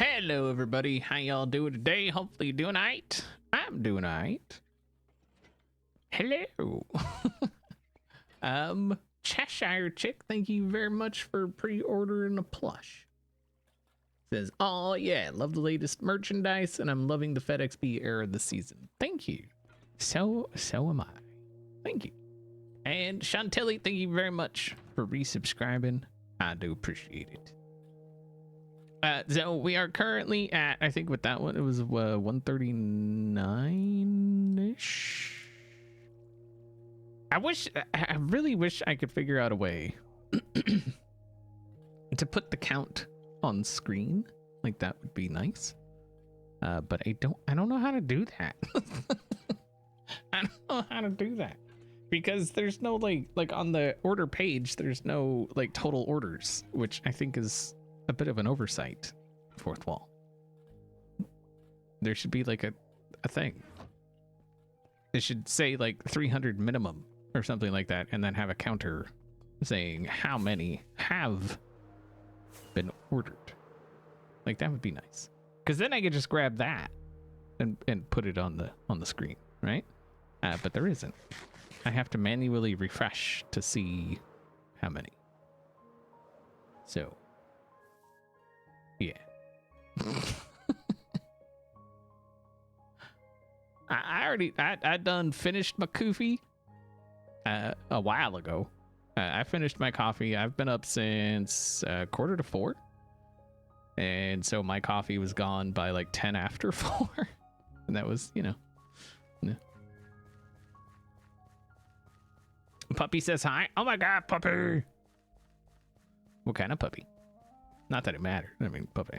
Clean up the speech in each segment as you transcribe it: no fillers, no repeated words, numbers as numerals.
Hello everybody, how y'all doing today? Hopefully you're doing alright. I'm doing alright. Hello. Cheshire Chick, thank you very much for pre-ordering a plush. Says, oh yeah, love the latest merchandise and I'm loving the FedXB era of the season. Thank you. So am I. Thank you. And Chantilly, thank you very much for resubscribing. I do appreciate it. So we are currently at, I think with that one, it was 139-ish. I really wish I could figure out a way to put the count on screen. Like that would be nice. But I don't know how to do that. I don't know how to do that. Because there's no like on the order page, there's no like total orders, which I think is a bit of an oversight. Fourth wall. There should be like a thing. It should say like 300 minimum or something like that, and then have a counter saying how many have been ordered. Like that would be nice. Because then I could just grab that and put it on the screen, right? But there isn't. I have to manually refresh to see how many. So yeah. I done finished my coffee a while ago. I finished my coffee. I've been up since 3:45, and so my coffee was gone by like 10 after 4, and that was, you know. Yeah. Puppy says hi. Oh my god, puppy. What kind of puppy? Not that it mattered. I mean, puppy.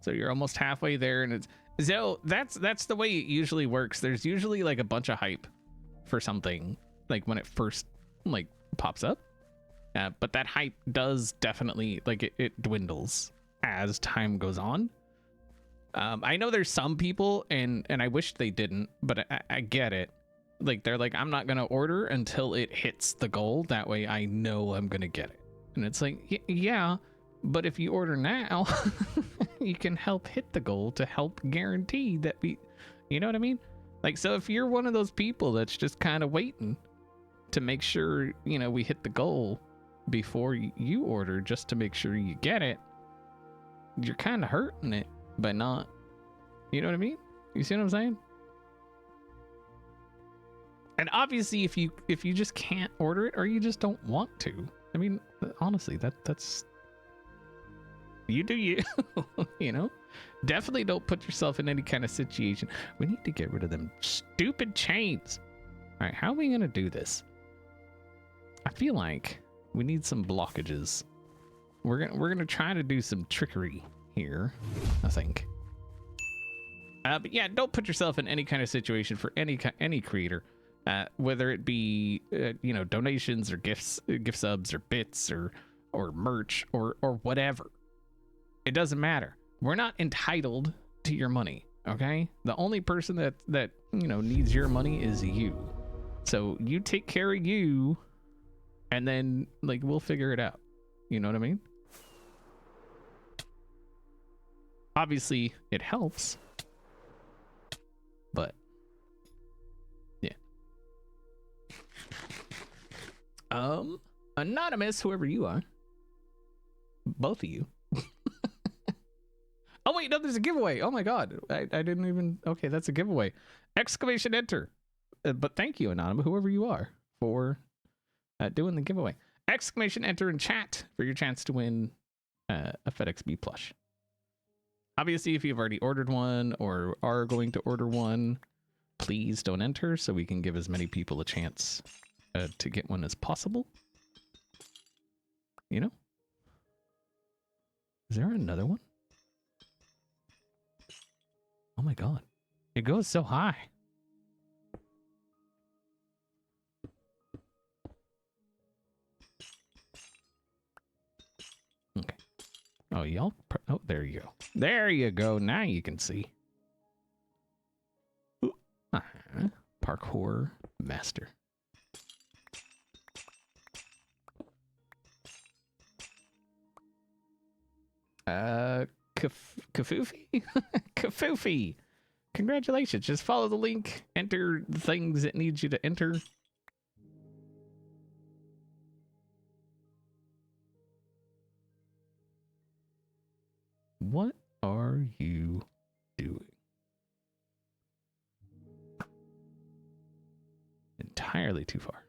So you're almost halfway there, and it's so that's the way it usually works. There's usually like a bunch of hype for something like when it first like pops up, but that hype does definitely like it dwindles as time goes on. I know there's some people, and I wish they didn't, but I get it. Like they're like, I'm not gonna order until it hits the goal. That way I know I'm gonna get it. And it's like, yeah, but if you order now, you can help hit the goal to help guarantee that you know what I mean? Like, so if you're one of those people that's just kind of waiting to make sure, you know, we hit the goal before you order just to make sure you get it, you're kind of hurting it by not, you know what I mean? You see what I'm saying? And obviously if you just can't order it or you just don't want to, I mean, honestly, that's you do you. You know, definitely don't put yourself in any kind of situation. We need to get rid of them stupid chains. All right, how are we gonna do this? I feel like we need some blockages. We're gonna try to do some trickery here, I think. But yeah, don't put yourself in any kind of situation for any creator, whether it be you know, donations or gifts, gift subs or bits or merch or whatever. It doesn't matter. We're not entitled to your money, okay? The only person that you know needs your money is you. So you take care of you, and then like we'll figure it out. You know what I mean? Obviously, it helps, but yeah. Anonymous, whoever you are, both of you. Oh wait, no, there's a giveaway. Oh my god, I didn't even. Okay, that's a giveaway. Exclamation enter. But thank you, Anonymous, whoever you are, for doing the giveaway. Exclamation enter in chat for your chance to win a FedXB plush. Obviously, if you've already ordered one or are going to order one, please don't enter so we can give as many people a chance to get one as possible. You know? Is there another one? Oh my god. It goes so high. Okay. Oh, y'all. Oh, there you go. There you go. Now you can see. Parkour master. Kafoofy? Kafoofy! Congratulations. Just follow the link, enter the things it needs you to enter. What are you doing? Entirely too far.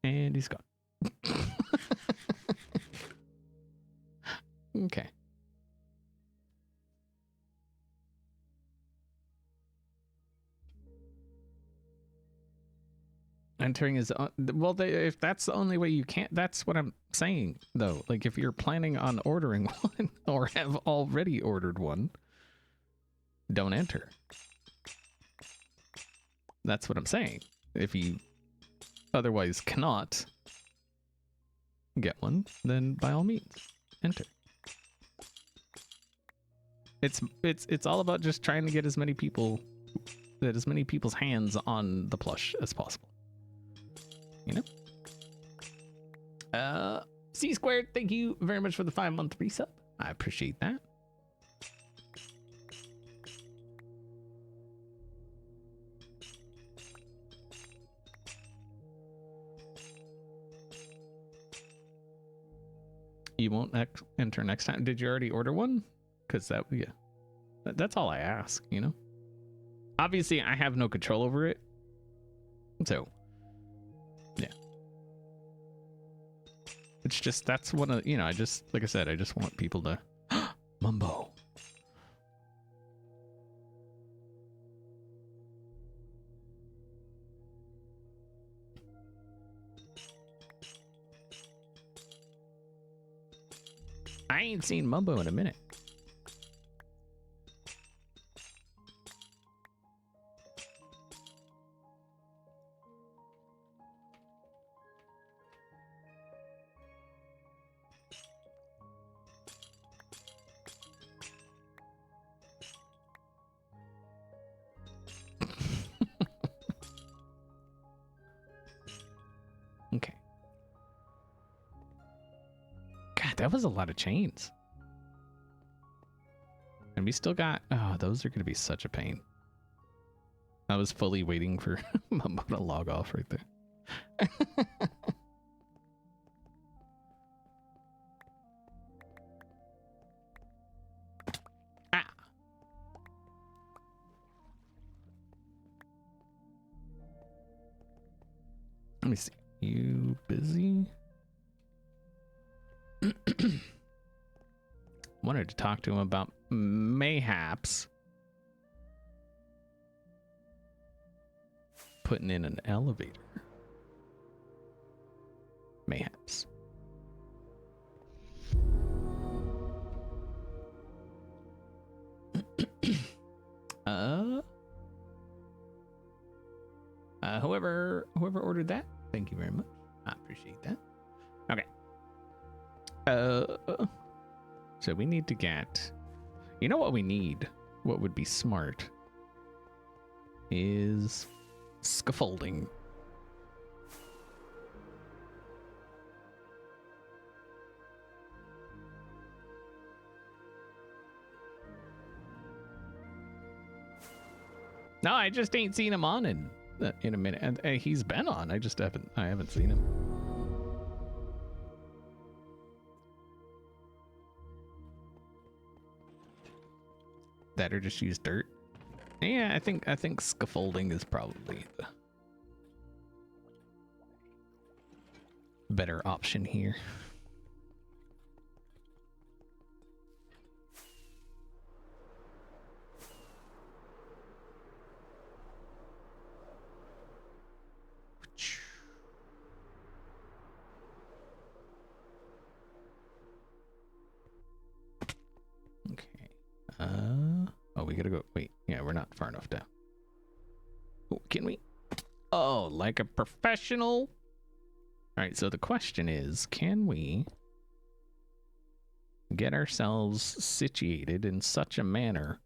And he's gone. Okay. Entering is well. If that's the only way you can't, that's what I'm saying though. Like if you're planning on ordering one or have already ordered one, don't enter. That's what I'm saying. If you otherwise cannot get one, then by all means enter. It's all about just trying to get as many people's hands on the plush as possible. You know? C Squared, thank you very much for the 5-month resub. I appreciate that. You won't enter next time. Did you already order one? Because that's all I ask, you know? Obviously, I have no control over it. So, yeah. It's just, that's one of, you know, like I said, I just want people to, Mumbo. I ain't seen Mumbo in a minute. Okay. God, that was a lot of chains. And we still got... Oh, those are going to be such a pain. I was fully waiting for Mumbo to log off right there. Ah. Let me see. You busy? Wanted to talk to him about mayhaps putting in an elevator. Mayhaps. Whoever ordered that, thank you very much. I appreciate that. Okay. So we need to get, you know what we need? What would be smart is scaffolding. No, I just ain't seen him on in a minute. And he's been on. I haven't seen him. That or just use dirt. Yeah, I think scaffolding is probably the better option here. Oh, we gotta go. Wait, yeah, we're not far enough down. Oh, can we? Oh, like a professional. All right, so the question is, can we get ourselves situated in such a manner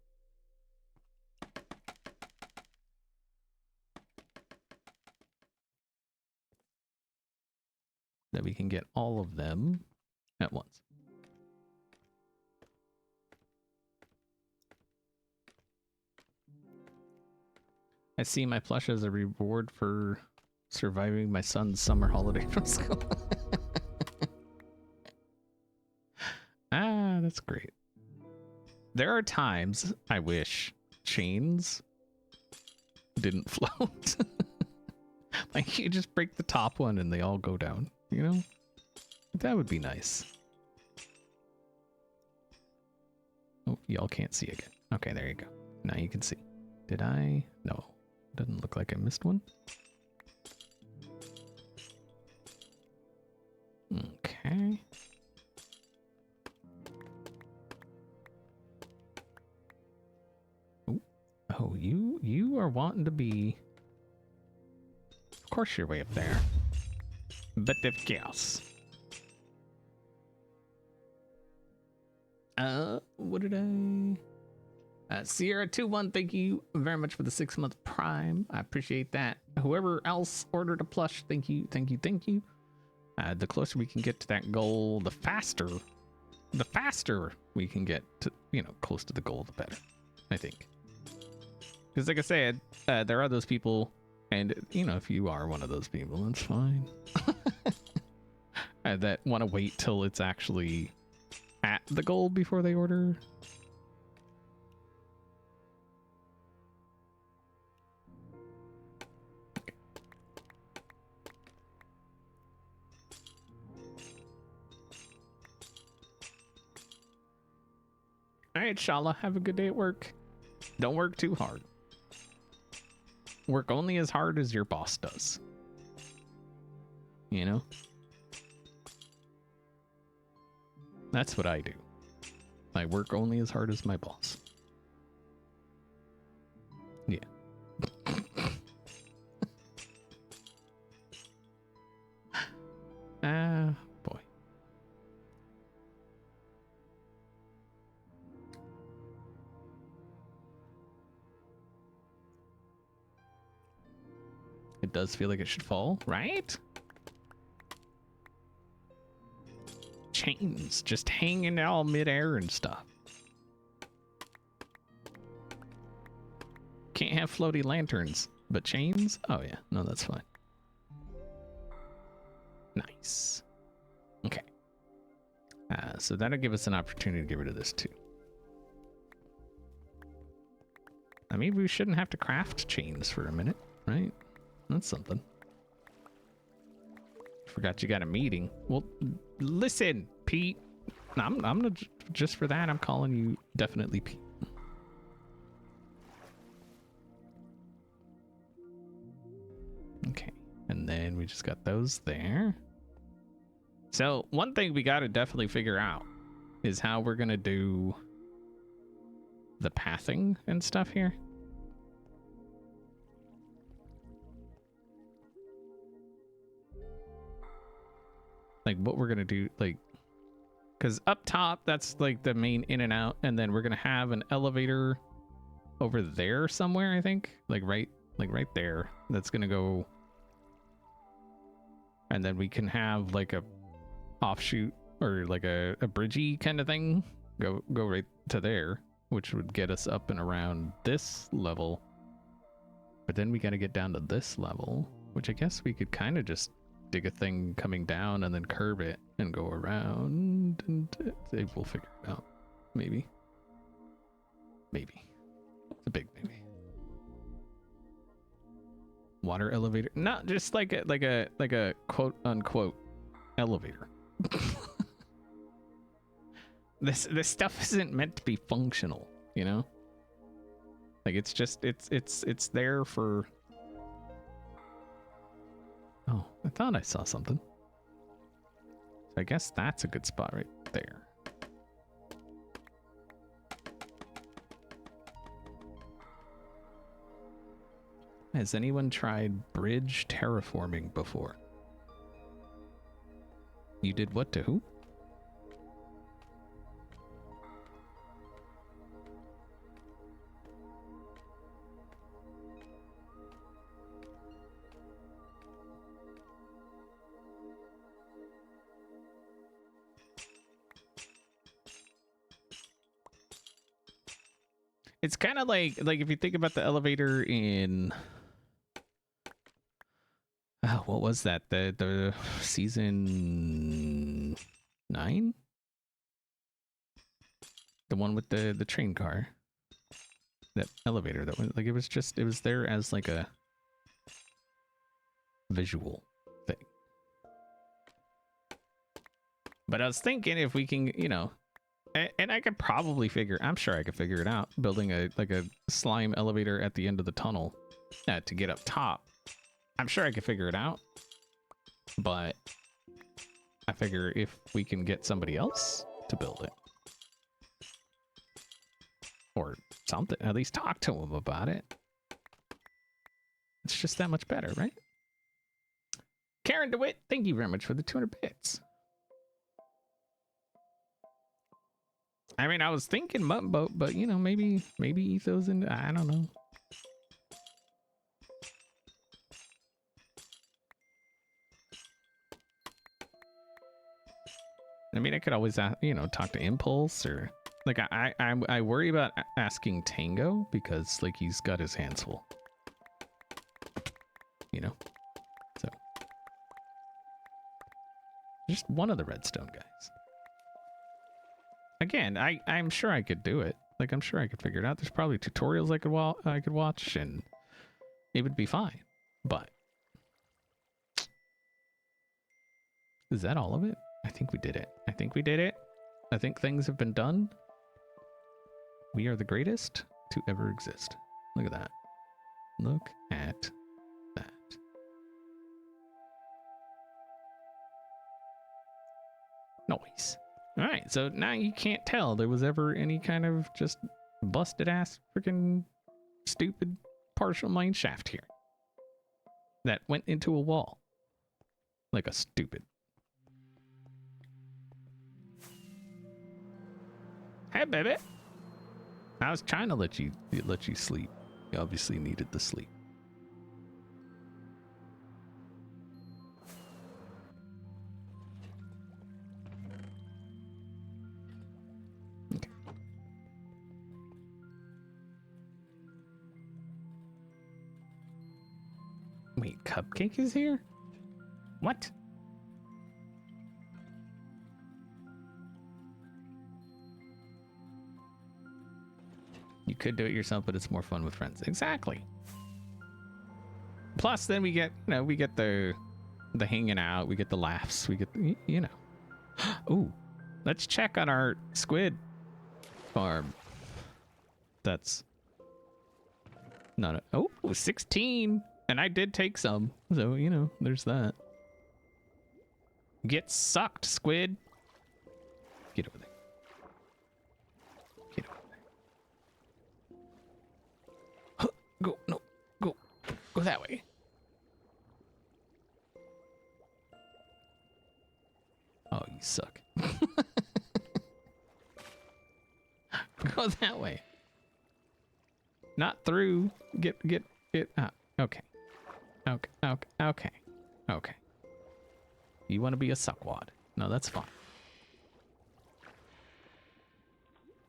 that we can get all of them at once. I see my plush as a reward for surviving my son's summer holiday from school. Ah, that's great. There are times I wish chains didn't float. Like you just break the top one and they all go down, you know? That would be nice. Oh, y'all can't see again. Okay, there you go. Now you can see. Did I? No. Doesn't look like I missed one. Okay. Ooh. Oh, you are wanting to be... Of course you're way up there. But of course. What did I... Sierra21, thank you very much for the 6-month Prime. I appreciate that. Whoever else ordered a plush, thank you, thank you, thank you. The closer we can get to that goal, the faster we can get to, you know, close to the goal, the better, I think. Because like I said, there are those people, and, you know, if you are one of those people, that's fine. That want to wait till it's actually at the goal before they order. All right, Shala, have a good day at work. Don't work too hard. Work only as hard as your boss does. You know? That's what I do. I work only as hard as my boss. Yeah. Boy. It does feel like it should fall, right? Chains just hanging all midair and stuff. Can't have floaty lanterns, but chains? Oh yeah, no, that's fine. Nice. Okay. So that'll give us an opportunity to get rid of this too. I mean, we shouldn't have to craft chains for a minute, right? That's something. Forgot you got a meeting. Well, listen, Pete. I'm gonna, just for that, I'm calling you definitely Pete. Okay, and then we just got those there. So one thing we got to definitely figure out is how we're gonna do the pathing and stuff here. Like what we're gonna do, like, because up top that's like the main in and out, and then we're gonna have an elevator over there somewhere, I think, like right there, that's gonna go, and then we can have like a offshoot or like a bridgey kind of thing go right to there, which would get us up and around this level. But then we got to get down to this level, which I guess we could kind of just dig a thing coming down and then curve it and go around, and we'll figure it out. Maybe it's a big maybe. Water elevator, not just like a quote unquote elevator. This stuff isn't meant to be functional, you know? Like it's just it's there for... Oh, I thought I saw something. So I guess that's a good spot right there. Has anyone tried bridge terraforming before? You did what to who? It's kind of like if you think about the elevator in what was that? The season 9? The one with the train car. That elevator that went, like, it was there as like a visual thing. But I was thinking if we can, you know, and I could probably I'm sure I could figure it out, building a slime elevator at the end of the tunnel to get up top. I'm sure I could figure it out, but I figure if we can get somebody else to build it or something, at least talk to them about it, it's just that much better, right? Karen DeWitt, thank you very much for the 200 bits. I mean, I was thinking mutton boat, but you know, maybe Etho's in. I don't know. I mean, I could always, you know, talk to Impulse or like I worry about asking Tango because like he's got his hands full. You know, so just one of the redstone guys. Again, I'm sure I could do it. Like, I'm sure I could figure it out. There's probably tutorials I could watch and it would be fine. But is that all of it? I think we did it. I think we did it. I think things have been done. We are the greatest to ever exist. Look at that. Look at that. Noise. All right, so now you can't tell there was ever any kind of just busted ass freaking stupid partial mine shaft here that went into a wall like a stupid. Hey, baby. I was trying to let you sleep. You obviously needed the sleep. Okay. Wait, Cupcake is here? What? You could do it yourself, but it's more fun with friends. Exactly. Plus, then we get, you know, we get the hanging out, we get the laughs, we get, you know. Ooh, let's check on our squid farm. That's not a, oh, 16. And I did take some. So, you know, there's that. Get sucked, squid. Get over there. Get over there. Go, no, go that way. Oh, you suck. Go that way. Not through. Get out. Okay. Okay. You want to be a suckwad? No, that's fine.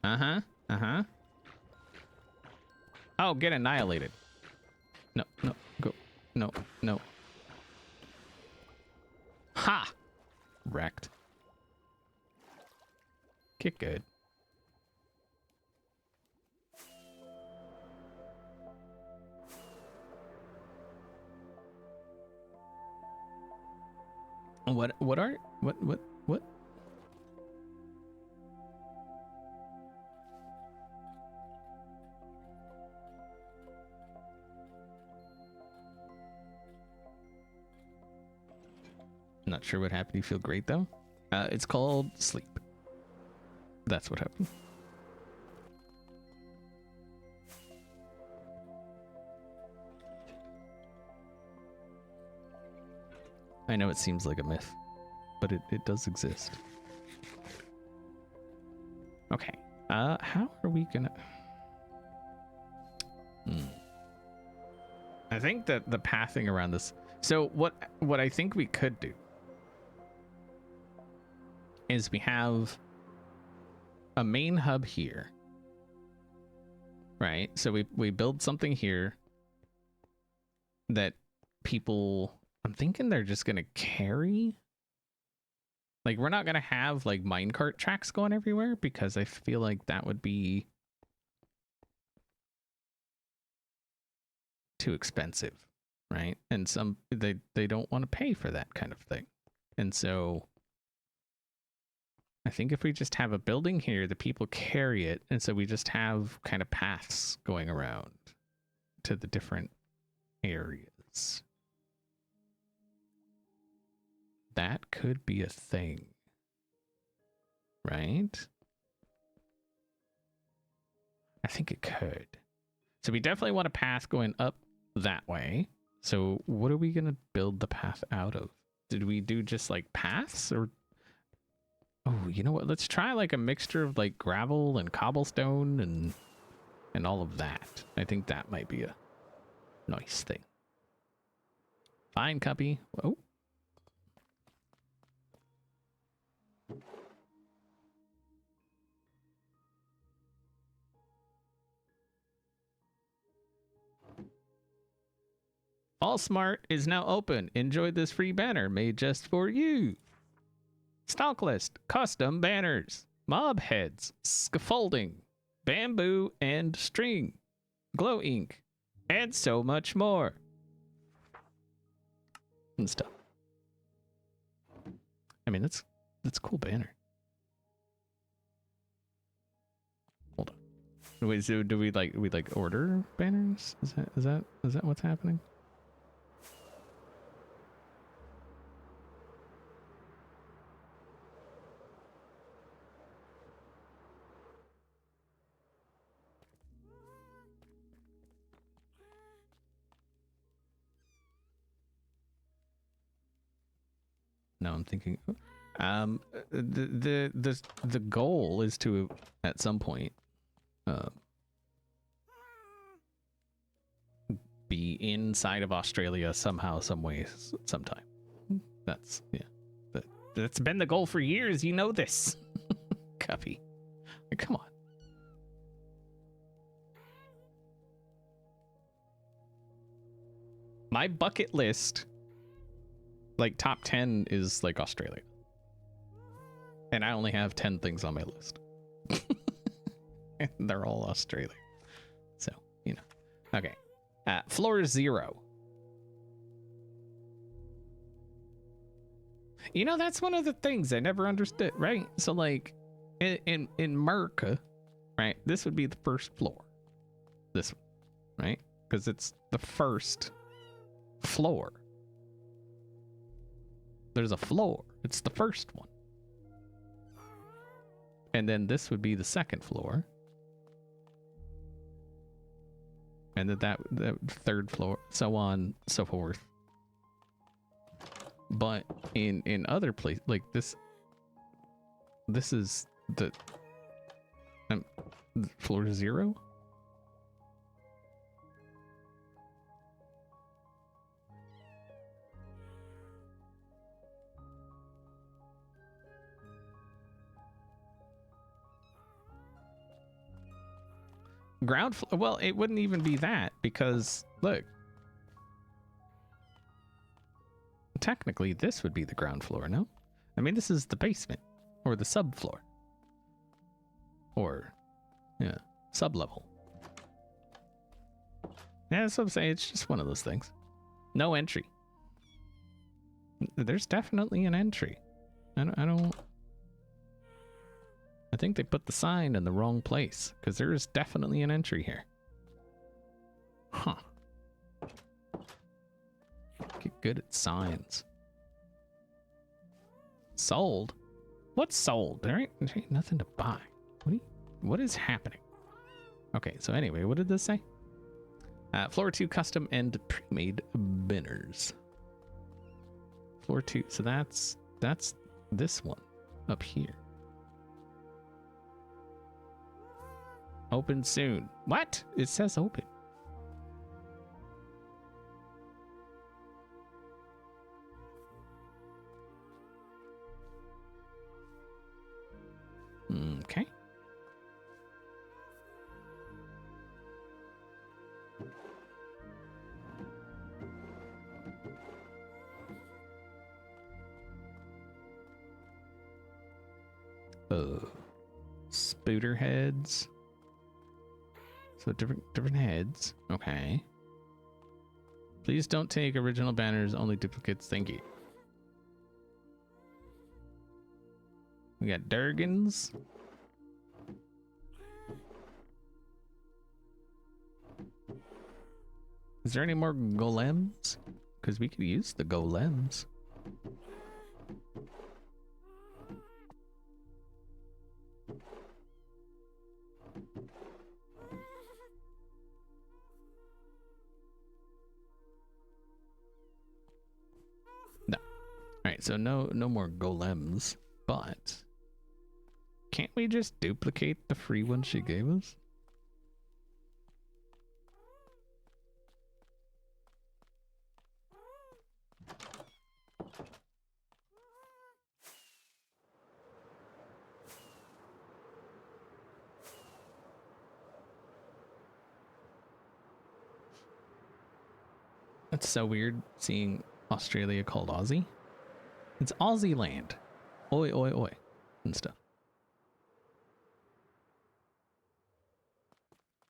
Uh-huh. Oh, get annihilated. No, go. No. Ha! Wrecked. Get good. What? Not sure what happened. You feel great though? It's called sleep. That's what happened. I know it seems like a myth, but it does exist. Okay. How are we gonna... I think that the pathing around this... So what I think we could do is we have a main hub here. right? So we build something here that people, I'm thinking they're just gonna carry. Like, we're not gonna have like minecart tracks going everywhere because I feel like that would be too expensive, right? And some they don't want to pay for that kind of thing. And so I think if we just have a building here, the people carry it, and so we just have kind of paths going around to the different areas. That could be a thing, right? I think it could. So we definitely want a path going up that way. So what are we going to build the path out of? Did we do just like paths, or... Oh, you know what? Let's try like a mixture of like gravel and cobblestone and all of that. I think that might be a nice thing. Fine, Cuppy. Oh. All Smart is now open. Enjoy this free banner made just for you. Stock list, custom banners, mob heads, scaffolding, bamboo and string, glow ink, and so much more. And stuff. I mean, that's a cool banner. Hold on. Wait, so do we like order banners? Is that what's happening? No, I'm thinking. The goal is to at some point, be inside of Australia somehow, some way, sometime. That's that's been the goal for years. You know this, Cuppy. Like, come on. My bucket list, like top 10, is like Australia. And I only have 10 things on my list. And they're all Australia. So, you know. Okay. Floor 0. You know, that's one of the things I never understood, right? So, like, in America, right, this would be the first floor. This one, right? Because it's the first floor. There's a floor. It's the first one. And then this would be the second floor. And then that third floor, so on, so forth. But in other places, like this is the floor 0. Ground floor. Well, it wouldn't even be that, because look, technically this would be the ground floor. No, I mean, this is the basement or the subfloor, or yeah, sublevel. Yeah, that's what I'm saying. It's just one of those things. No entry. There's definitely an entry. I think they put the sign in the wrong place, because there is definitely an entry here. Huh. Get good at signs. Sold? What's sold? There ain't nothing to buy. What is happening? Okay, so anyway, what did this say? Floor 2 custom and pre-made banners. Floor 2, so that's this one up here. Open soon. What? It says open. Okay. Spooter heads. So different heads. Okay. Please don't take original banners, only duplicates. Thank you. We got Durgans. Is there any more golems? Because we could use the golems. No. Alright, so no more golems, but can't we just duplicate the free one she gave us? That's so weird seeing Australia called Aussie. It's Aussie land. Oi, oi, oi. And stuff.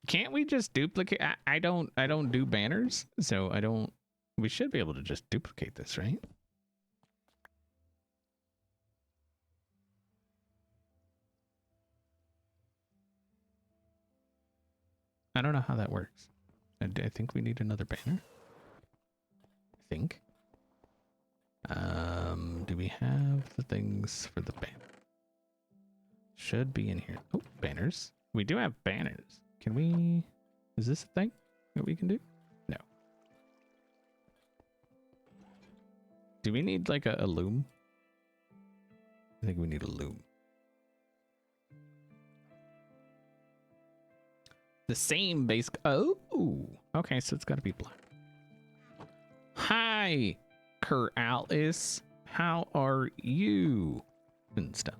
Can't we just duplicate? I don't do banners, so I don't. We should be able to just duplicate this, right? I don't know how that works. I think we need another banner. I think. Do we have the things for the banner? Should be in here. Oh, banners. We do have banners. Can we? Is this a thing that we can do? No. Do we need like a loom? I think we need a loom. The same base. Oh, okay. So it's got to be black. Hi, Alice. How are you? And stuff.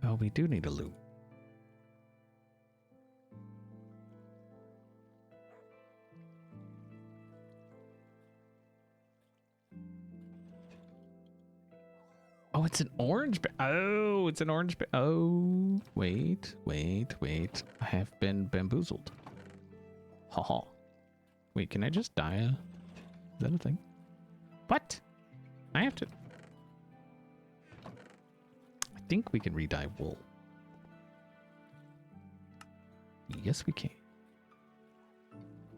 Oh, we do need a loop. Oh, it's an orange. Oh, it's an orange. Oh, wait. I have been bamboozled. Haha. Wait, can I just dye? Is that a thing? What? I have to. I think we can re-dye wool. Yes, we can.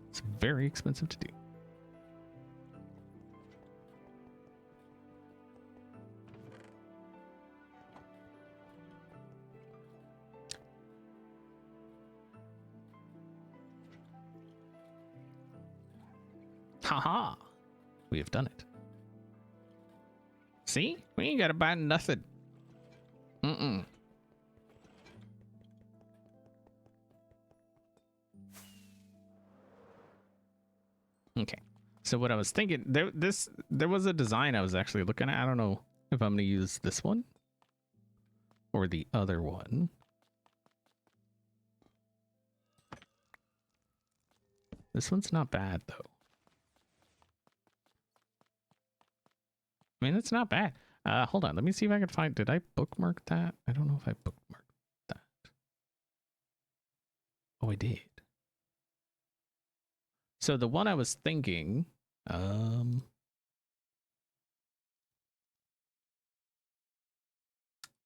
It's very expensive to do. Haha. We have done it. See? We ain't gotta buy nothing. Okay. So what I was thinking, there was a design I was actually looking at. I don't know if I'm gonna use this one or the other one. This one's not bad though. I mean, it's not bad. Hold on. Let me see if I can find... Did I bookmark that? I don't know if I bookmarked that. Oh, I did. So the one I was thinking... Let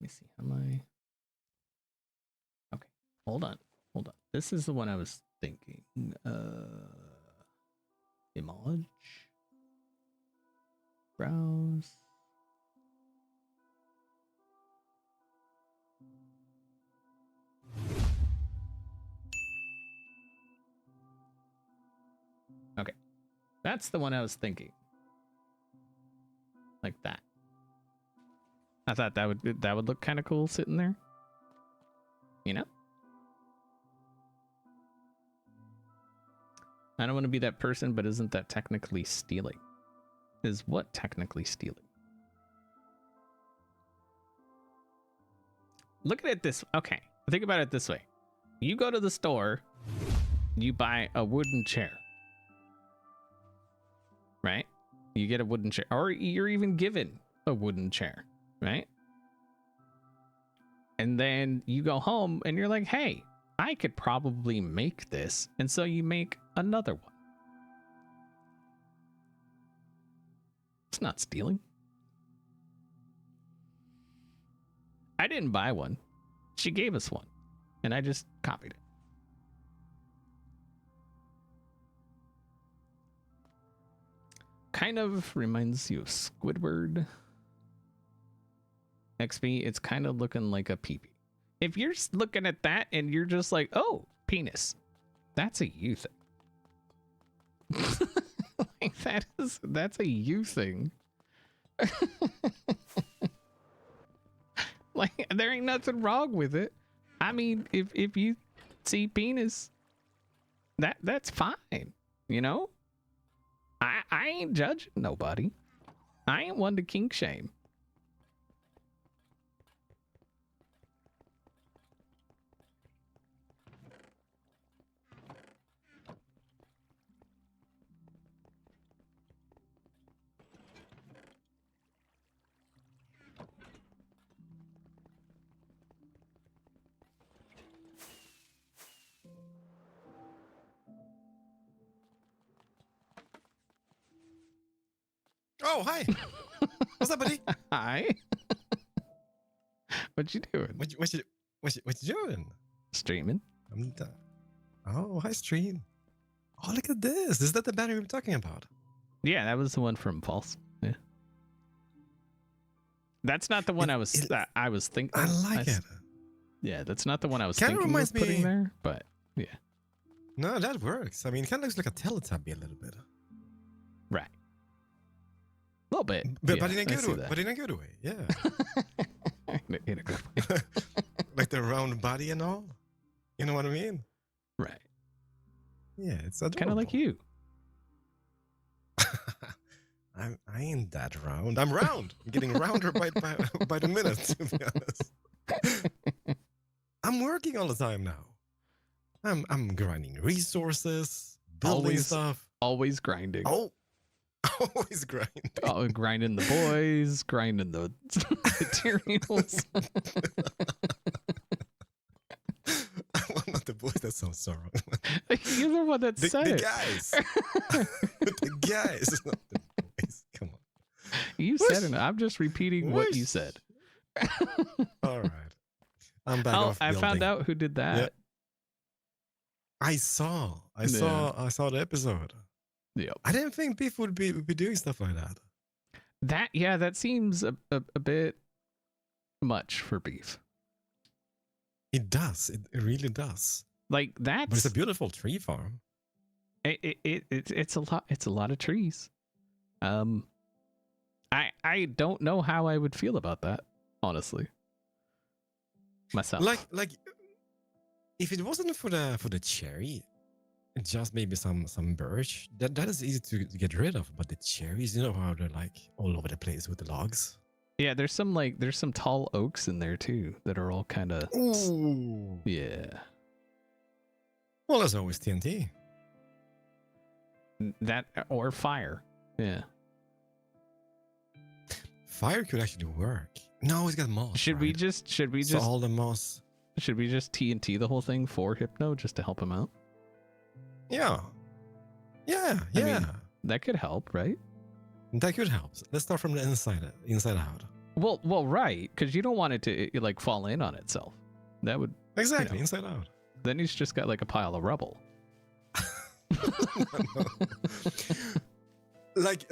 me see. How am I... Okay. Hold on. This is the one I was thinking. Image. Browse. Okay. That's the one I was thinking. Like that. I thought that would look kind of cool sitting there. You know? I don't want to be that person, but isn't that technically stealing? Is what technically stealing? Look at it this. Okay, think about it this way: you go to the store, you buy a wooden chair, right? You get a wooden chair, or you're even given a wooden chair, right? And then you go home and you're like, hey, I could probably make this. And so you make another one. It's not stealing. I didn't buy one. She gave us one. And I just copied it. Kind of reminds you of Squidward. XP, it's kind of looking like a peepee. If you're looking at that and you're just like, oh, penis, that's a you thing. Like that's a you thing. Like there ain't nothing wrong with it. I mean, if you see penis, that's fine, you know? I ain't judging nobody. I ain't one to kink shame. Oh, hi. What's up, buddy? Hi. What you doing? What you doing? Streaming. I'm done. Oh, hi, stream. Oh, look at this. Is that the banner we were talking about? Yeah, that was the one from Pulse. Yeah. That's not the one I was thinking. I like it. Yeah, that's not the one I was Kinda thinking reminds of putting me- there, but yeah. No, that works. I mean, it kind of looks like a Teletubby a little bit. Right. A little bit. But yeah, in a I good see way. that. But in a good way, yeah. In a good way. Like the round body and all. You know what I mean? Right. Yeah, it's adorable. Kind of like you. I ain't that round. I'm round. I'm getting rounder by the minute, to be honest. I'm working all the time now. I'm grinding resources, building stuff. Always grinding. Oh, always grinding. Oh, grinding the boys, grinding the materials. Well, not the boys. That sounds so wrong. You're the one that said The it. guys. The guys, not the boys. Come on. You Whoosh. said it. I'm just repeating what you Whoosh. said. All right. I'm back Oh, off I building. found out who did that. Yep. I saw the episode. Yep. I didn't think Beef would be doing stuff like that. That seems a bit much for Beef. It does. It really does. Like But it's a beautiful tree farm. It's a lot of trees. I don't know how I would feel about that, honestly. Myself. Like if it wasn't for the cherry, just maybe some birch, that is easy to get rid of. But the cherries, you know how they're like all over the place with the logs. Yeah, there's some tall oaks in there too that are all kind of. Ooh. Yeah. Well, there's always TNT. That or fire. Yeah. Fire could actually work. No, he's got moss. Should we right? just So all the moss. should we just TNT the whole thing for Hypno just to help him out? Yeah. Yeah. I Yeah. mean, that could help, right? That could help. Let's start from the inside out. Well, right, because you don't want it to like fall in on itself. That would Exactly, know. inside out. then he's just got like a pile of rubble. Like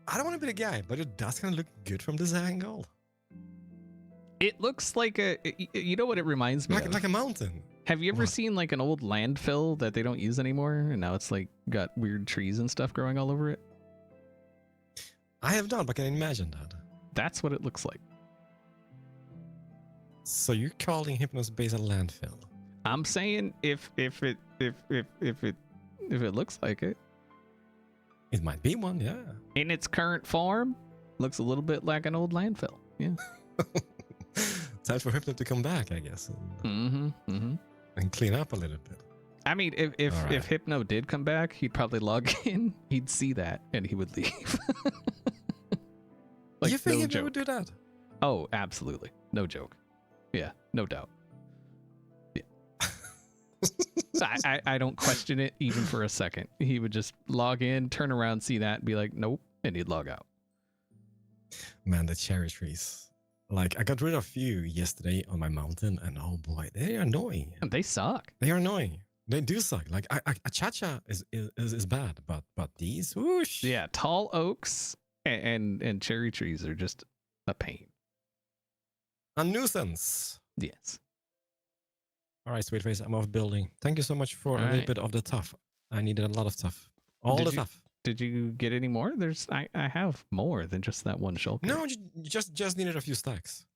I don't want to be the guy, but it does kind of look good from this angle. It looks like you know what it reminds me of? Like a mountain. Have you ever What? seen like an old landfill that they don't use anymore, and now it's like got weird trees and stuff growing all over it? I have not, but I can imagine that. That's what it looks like. So you're calling Hypno's base a landfill? I'm saying if it looks like it It might be one, yeah. in its current form, looks a little bit like an old landfill. Yeah. Time for Hypno to come back, I guess, and clean up a little bit. I mean, if All right. if Hypno did come back, he'd probably log in. He'd see that, and he would leave. You think no Hypno would joke. do that? Oh, absolutely, no joke. Yeah, no doubt. Yeah. So I don't question it even for a second. He would just log in, turn around, see that, and be like, nope, and he'd log out. Man, the cherry trees. Like, I got rid of a few yesterday on my mountain, and oh boy, they are annoying. And they suck. They are annoying. They do suck. Like, a cha-cha is bad, but these, whoosh. Yeah, tall oaks and cherry trees are just a pain. A nuisance. Yes. All right, Sweet Face, I'm off building. Thank you so much for All a little right. bit of the tough. I needed a lot of tough. All Did the you- tough. Did you get any more? I have more than just that one shulker. No, you just needed a few stacks.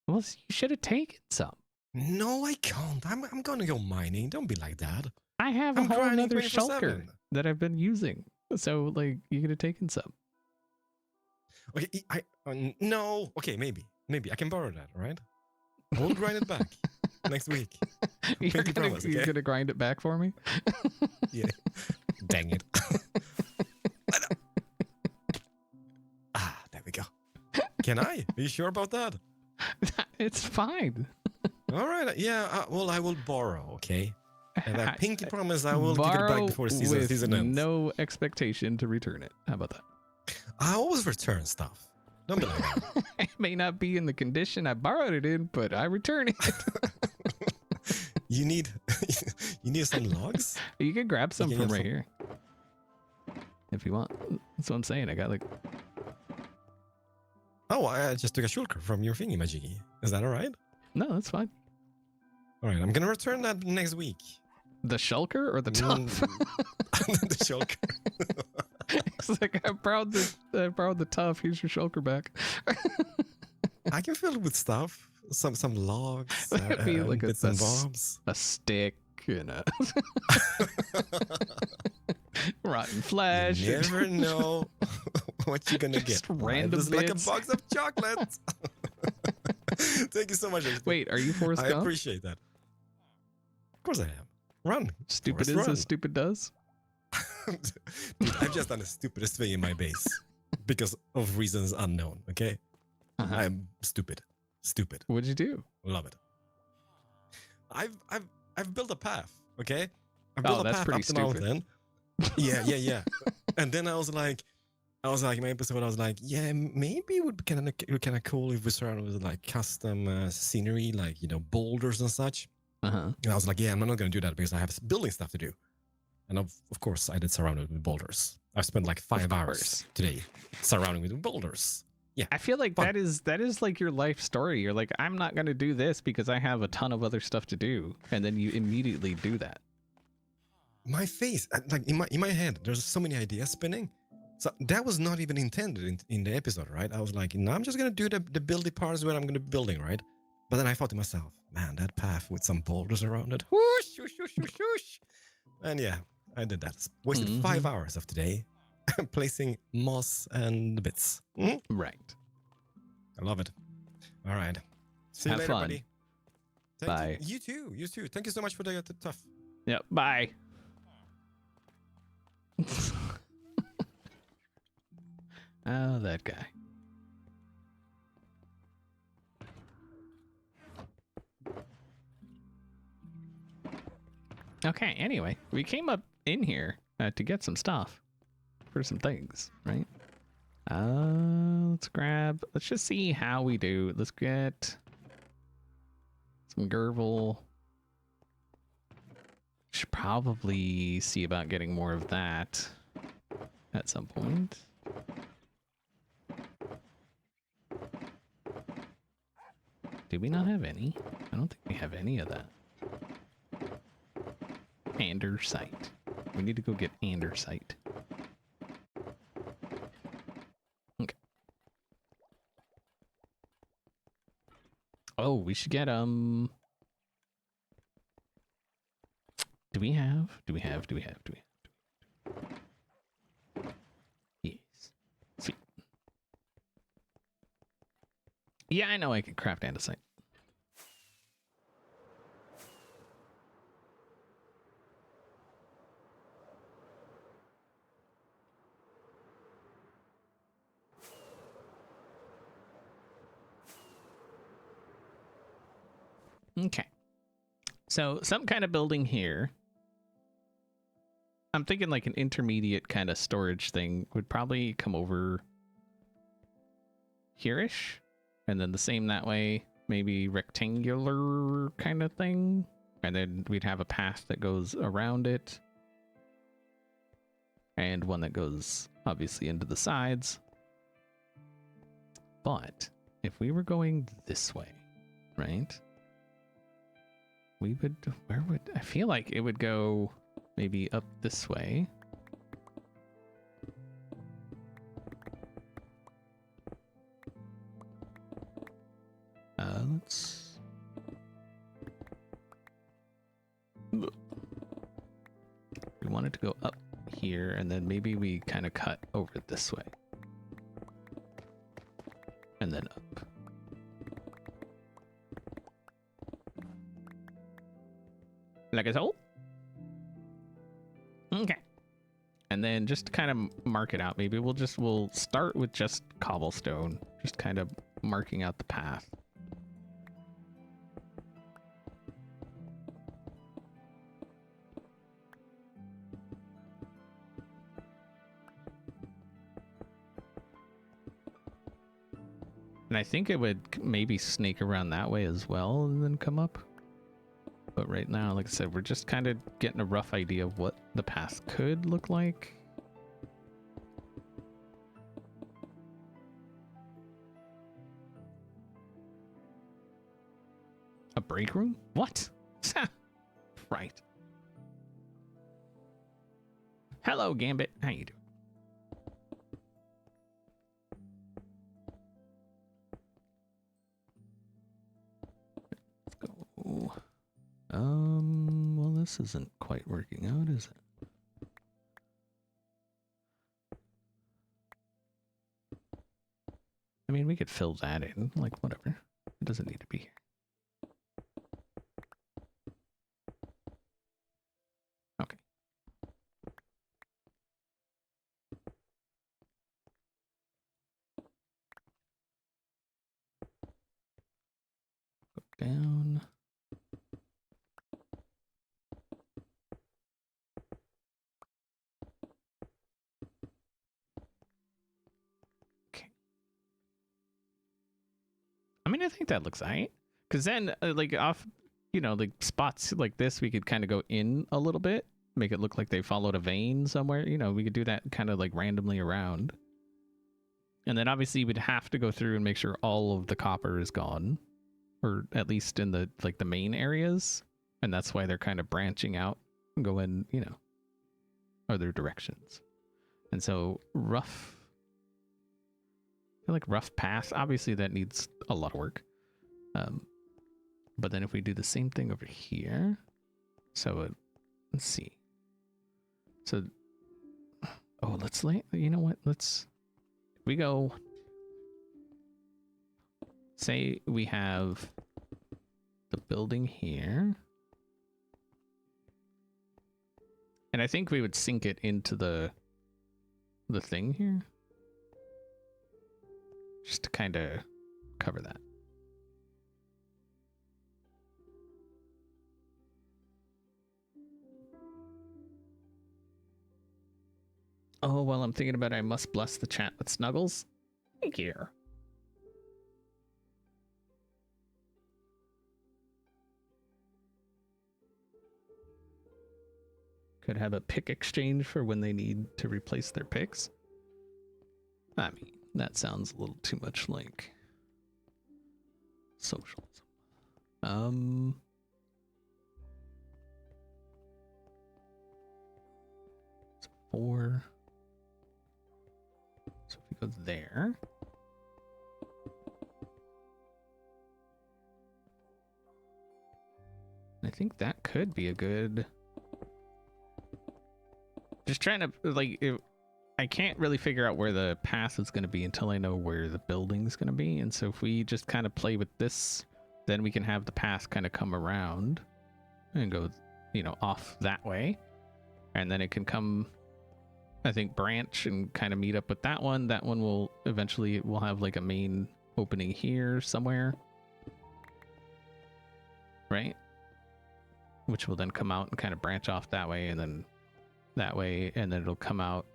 Well, you should have taken some. No, I can't. I'm gonna go mining. Don't be like that. I have a I'm whole grinding other shulker 24/7. that I've been using. So, like, you could have taken some. Okay, no. Okay, maybe I can borrow that. All right, I will grind it back next week. You're Pinky gonna, promise, you're okay? gonna grind it back for me? Yeah. Dang it. There we go. Can I? Are you sure about that? It's fine. All right. Yeah. Well, I will borrow. Okay. And I pinky promise I will give it Borrow back before with season ends. no expectation to return it. How about that? I always return stuff. Don't be like that. It may not be in the condition I borrowed it in, but I return it. You need some logs? You can grab some can from get right some- here. If you want. That's what I'm saying. I got like... Oh, I just took a shulker from your thingy, Majiggy. Is that all right? No, that's fine. All right, I'm gonna return that next week. The shulker or the tough? The shulker. It's like, I borrowed the tough. Here's your shulker back. I can fill it with stuff. Some logs, That'd be like bits and bobs. a stick and a rotten flesh. You never know what you're gonna Just get. random It's like a bits. box of chocolates. Thank you so much. XP. Wait, are you Forrest I Gump? appreciate that. Of course I am. Run. Stupid Forrest, is run. as stupid does. Dude, I've just done the stupidest thing in my base because of reasons unknown. Okay, I'm stupid. Stupid. What'd you do? Love it. I've built a path. Okay, I've Oh, built a that's path pretty up the stupid. mountain. Yeah. And then I was like, in my episode, I was like, yeah, maybe it would be kind of cool if we surrounded with like custom scenery, like boulders and such. Uh-huh. And I was like, yeah, I'm not going to do that because I have building stuff to do. And of course, I did surround it with boulders. I've spent like 5 hours course. today surrounding it with boulders. Yeah. I feel like Fun. that is like your life story. You're like, I'm not gonna do this because I have a ton of other stuff to do, and then you immediately do that. My face, like in my head, there's so many ideas spinning. So that was not even intended in the episode, right? I was like, no, I'm just going to do the buildy parts where I'm going to be building, right? But then I thought to myself, man, that path with some boulders around it. Whoosh, whoosh, whoosh, whoosh, whoosh. And yeah, I did that. Wasted 5 hours of today placing moss and bits. Right. I love it. All right. See you Have later, fun. buddy. Bye. You too. You too. Thank you so much for the tough. Yep. Bye. Oh, that guy. Okay, anyway, we came up in here to get some stuff for some things, right? Let's just see how we do. Let's get some Gerbil. Should probably see about getting more of that at some point. Do we not have any? I don't think we have any of that. Andesite. We need to go get andesite. Okay. Oh, we should get do we have? Yes. Sweet. Yeah, I know I can craft andesite. Okay. So some kind of building here. I'm thinking like an intermediate kind of storage thing would probably come over here-ish. And then the same that way, maybe rectangular kind of thing. And then we'd have a path that goes around it. And one that goes obviously into the sides. But if we were going this way, right? We would, where would, I feel like it would go maybe up this way. Let's... We want it to go up here, and then maybe we kind of cut over this way. And then up. Like so? Okay. And then just to kind of mark it out, maybe we'll start with just cobblestone, just kind of marking out the path. And I think it would maybe snake around that way as well and then come up. But right now, like I said, we're just kind of getting a rough idea of what the path could look like. A break room? What? Right. Hello, Gambit. How you doing? Well, this isn't quite working out, is it? I mean, we could fill that in, like, whatever. It doesn't need to be here. Okay. Go down. I mean, I think that looks alright. Because then, like, off, you know, like, spots like this, we could kind of go in a little bit. Make it look like they followed a vein somewhere. You know, we could do that kind of, like, randomly around. And then, obviously, we'd have to go through and make sure all of the copper is gone. Or at least in the, like, the main areas. And that's why they're kind of branching out and going, you know, other directions. And so, rough... like rough path, obviously that needs a lot of work, but then if we do the same thing over here, so let's see, so let's you know what, we go, say we have the building here, and I think we would sink it into the thing here. Just to kind of cover that. Oh, while I'm thinking about it, I must bless the chat with snuggles. Thank you. Could have a pick exchange for when they need to replace their picks. I mean, that sounds a little too much like socialism. So 4. So if we go there. I think that could be a good... Just trying to, like... I can't really figure out where the path is going to be until I know where the building's going to be. And so if we just kind of play with this, then we can have the path kind of come around and go, you know, off that way. And then it can come, I think, branch and kind of meet up with that one. That one will eventually, we'll have like a main opening here somewhere. right? Which will then come out and kind of branch off that way, and then that way, and then it'll come out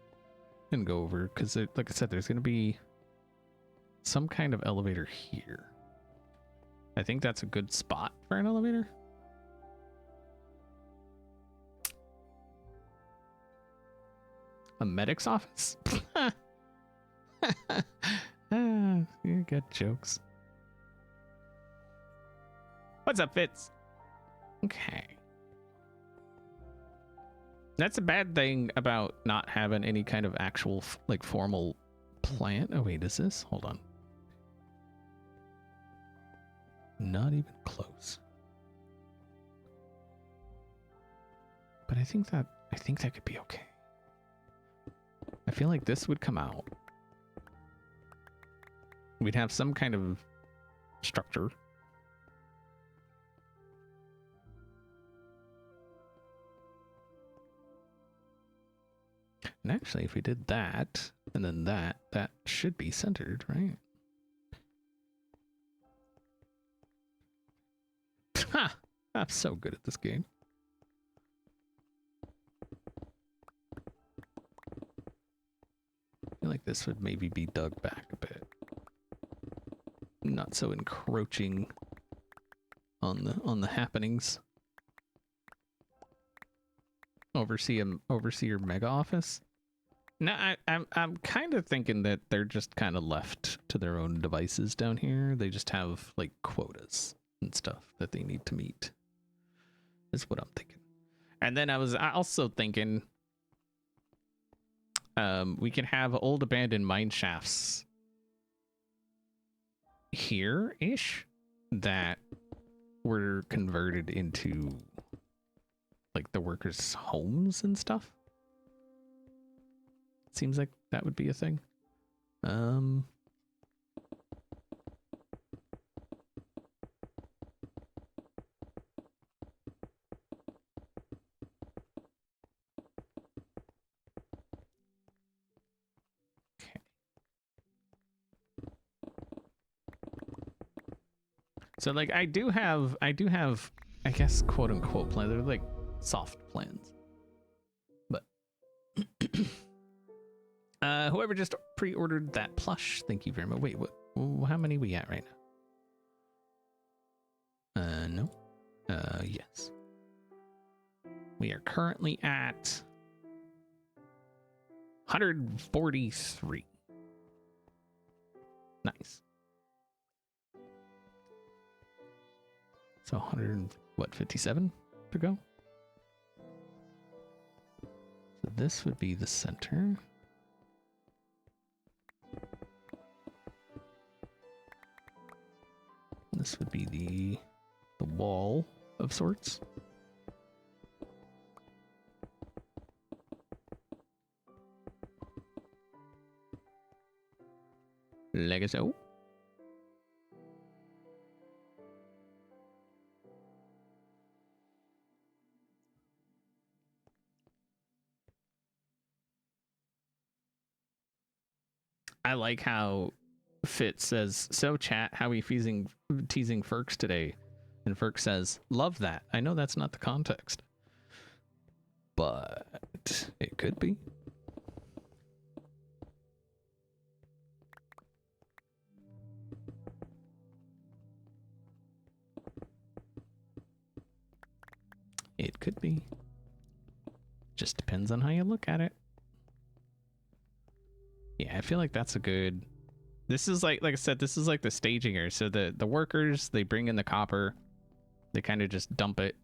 and go over, because like I said, there's going to be some kind of elevator here. I think that's a good spot for an elevator. A medic's office? You got jokes. What's up, Fitz? Okay. That's a bad thing about not having any kind of actual, like, formal plan. Oh, wait, is this? Hold on. Not even close. But I think that could be okay. I feel like this would come out. We'd have some kind of structure. And actually, if we did that, and then that should be centered, right? Ha! I'm so good at this game. I feel like this would maybe be dug back a bit. Not so encroaching on the happenings. Overseer mega office. No, I'm kind of thinking that they're just kind of left to their own devices down here. They just have like quotas and stuff that they need to meet. Is what I'm thinking. And then I was also thinking we can have old abandoned mine shafts here-ish that were converted into like the workers' homes and stuff. Seems like that would be a thing. Okay. So like I do have I guess quote unquote plans. They're like soft plans. But whoever just pre-ordered that plush, thank you very much. Wait, what? How many we at right now? No. Yes. We are currently at 143. Nice. So 57 to go. So this would be the center. This would be the wall of sorts. Like so. I like how Fitz says, so chat, how we teasing Ferks today? And Ferk says, love that. I know that's not the context, but it could be. It could be. Just depends on how you look at it. Yeah, I feel like that's a good... This is like I said, this is like the staging area. So the workers, they bring in the copper, they kind of just dump it,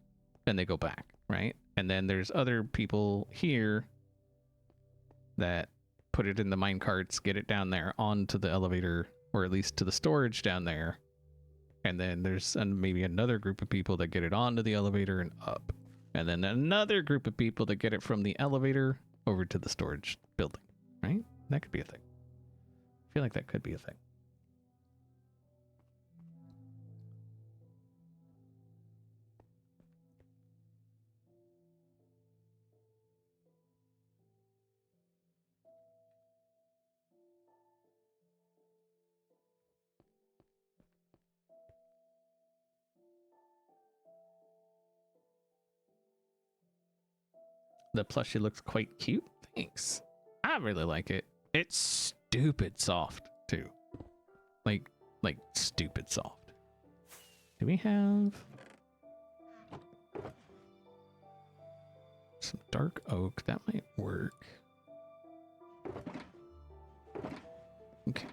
and they go back, right? And then there's other people here that put it in the mine carts, get it down there onto the elevator, or at least to the storage down there. And then there's maybe another group of people that get it onto the elevator and up. And then another group of people that get it from the elevator over to the storage building, right? That could be a thing. I feel like that could be a thing. The plushie looks quite cute. Thanks. I really like it. It's stupid soft too. Like stupid soft. Do we have some dark oak? That might work. Okay.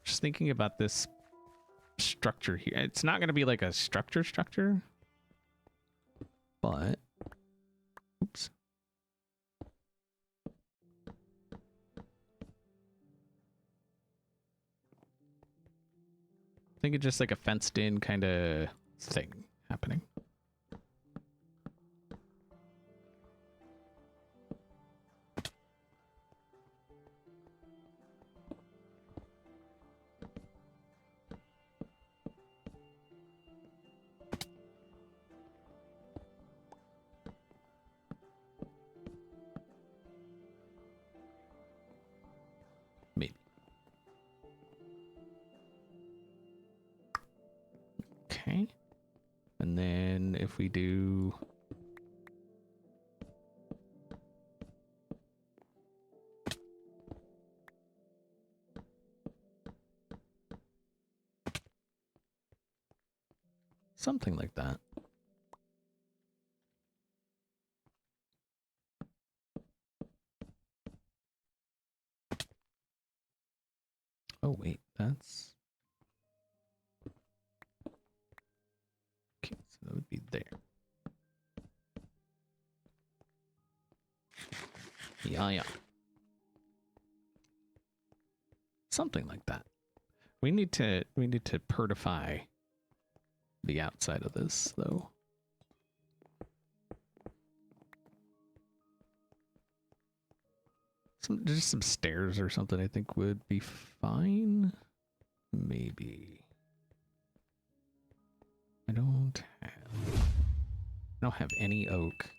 Just thinking about this structure here. It's not going to be like a structure, but oops. I think it's just like a fenced in kind of thing happening. Maybe. Okay. And then if we do something like that. Oh wait, that's okay, so that would be there. Yeah. Something like that. We need to pertify the outside of this though. Just some stairs or something I think would be fine. Maybe. I don't have any oak.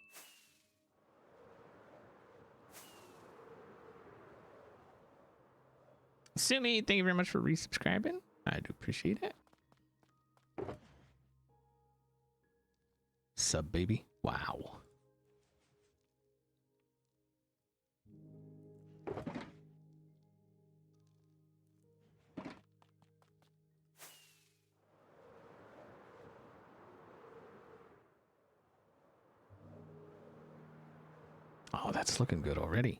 Sumi, thank you very much for resubscribing. I do appreciate it. Sub baby. Wow. Oh, that's looking good already.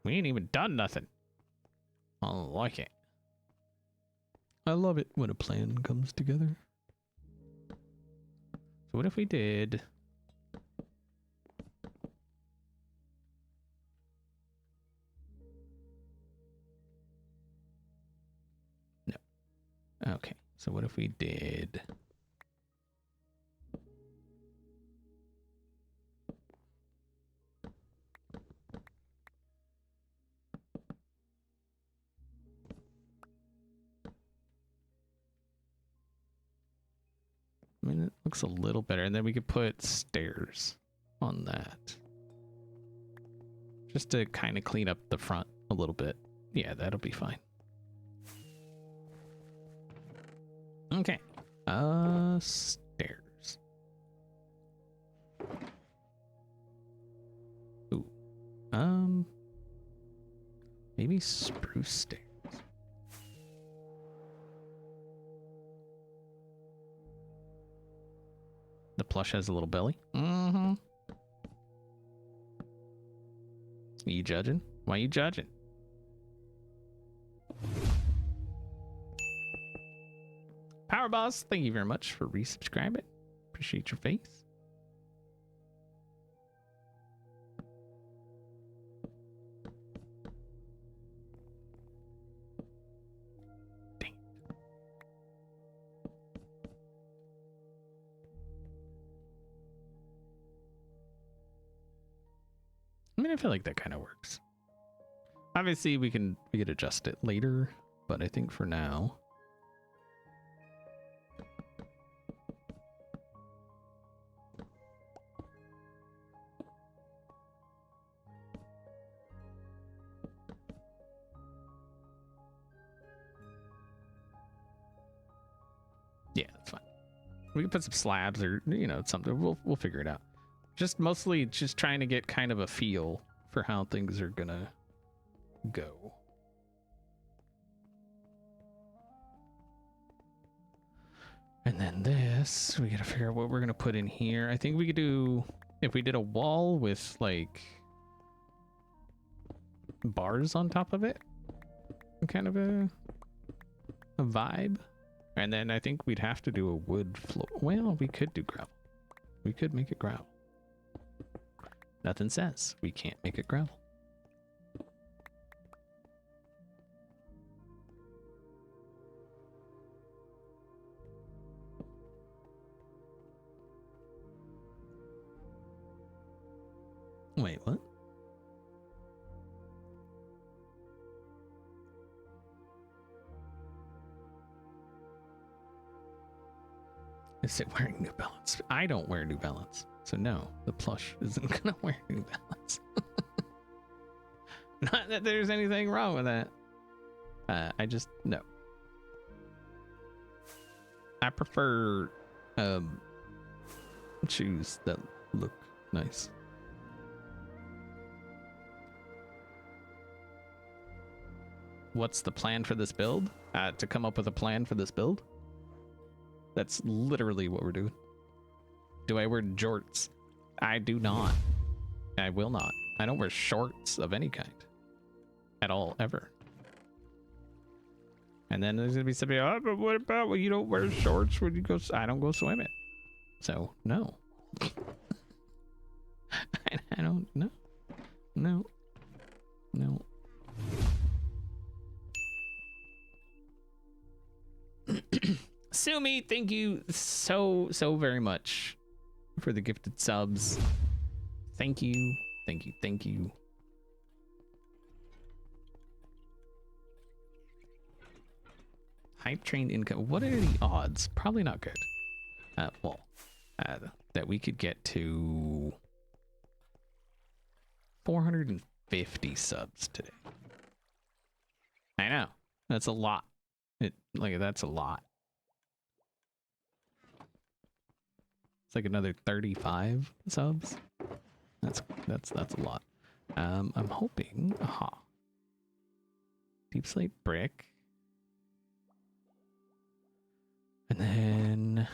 We ain't even done nothing. I like it. I love it when a plan comes together. So what if we did... No. Okay, so what if we did... I mean, it looks a little better. And then we could put stairs on that. Just to kind of clean up the front a little bit. Yeah, that'll be fine. Okay. Stairs. Ooh. Maybe spruce stairs. The plush has a little belly. Mm-hmm. You judging? Why you judging? Power Boss, thank you very much for resubscribing. Appreciate your face. Dang. I mean, I feel like that kind of works. Obviously, we could adjust it later, but I think for now. Yeah, that's fine. We can put some slabs or, you know, something. We'll figure it out. just mostly just trying to get kind of a feel for how things are gonna go. And then this, we gotta figure out what we're gonna put in here. I think we could do, if we did a wall with like bars on top of it, kind of a vibe. And then I think we'd have to do a wood floor. Well, we could do gravel. We could make it gravel. Nothing says we can't make it gravel. Wait, what? Is it wearing New Balance? I don't wear New Balance. So no, the plush isn't gonna wear New Balance. Not that there's anything wrong with that. I just, no. I prefer shoes that look nice. What's the plan for this build? To come up with a plan for this build? That's literally what we're doing. Do I wear jorts? I do not. I will not. I don't wear shorts of any kind. At all, ever. And then there's gonna be somebody, oh, but what about when you don't wear shorts when you go, I don't go swimming. So, no. I don't, no. No. No. Sumi, thank you so very much for the gifted subs. Thank you. Thank you. Thank you. Hype train income. What are the odds? Probably not good. That we could get to 450 subs today. I know. That's a lot. That's a lot. It's like another 35 subs. That's a lot. I'm hoping. Aha. Deep slate brick. And then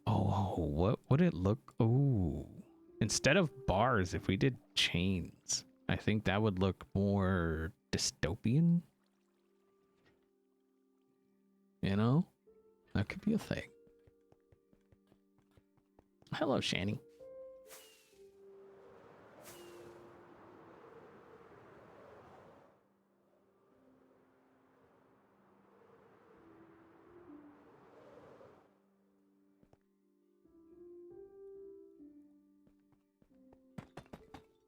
oh, what would it look? Oh, instead of bars, if we did chains, I think that would look more dystopian. You know, that could be a thing. Hello, Shani.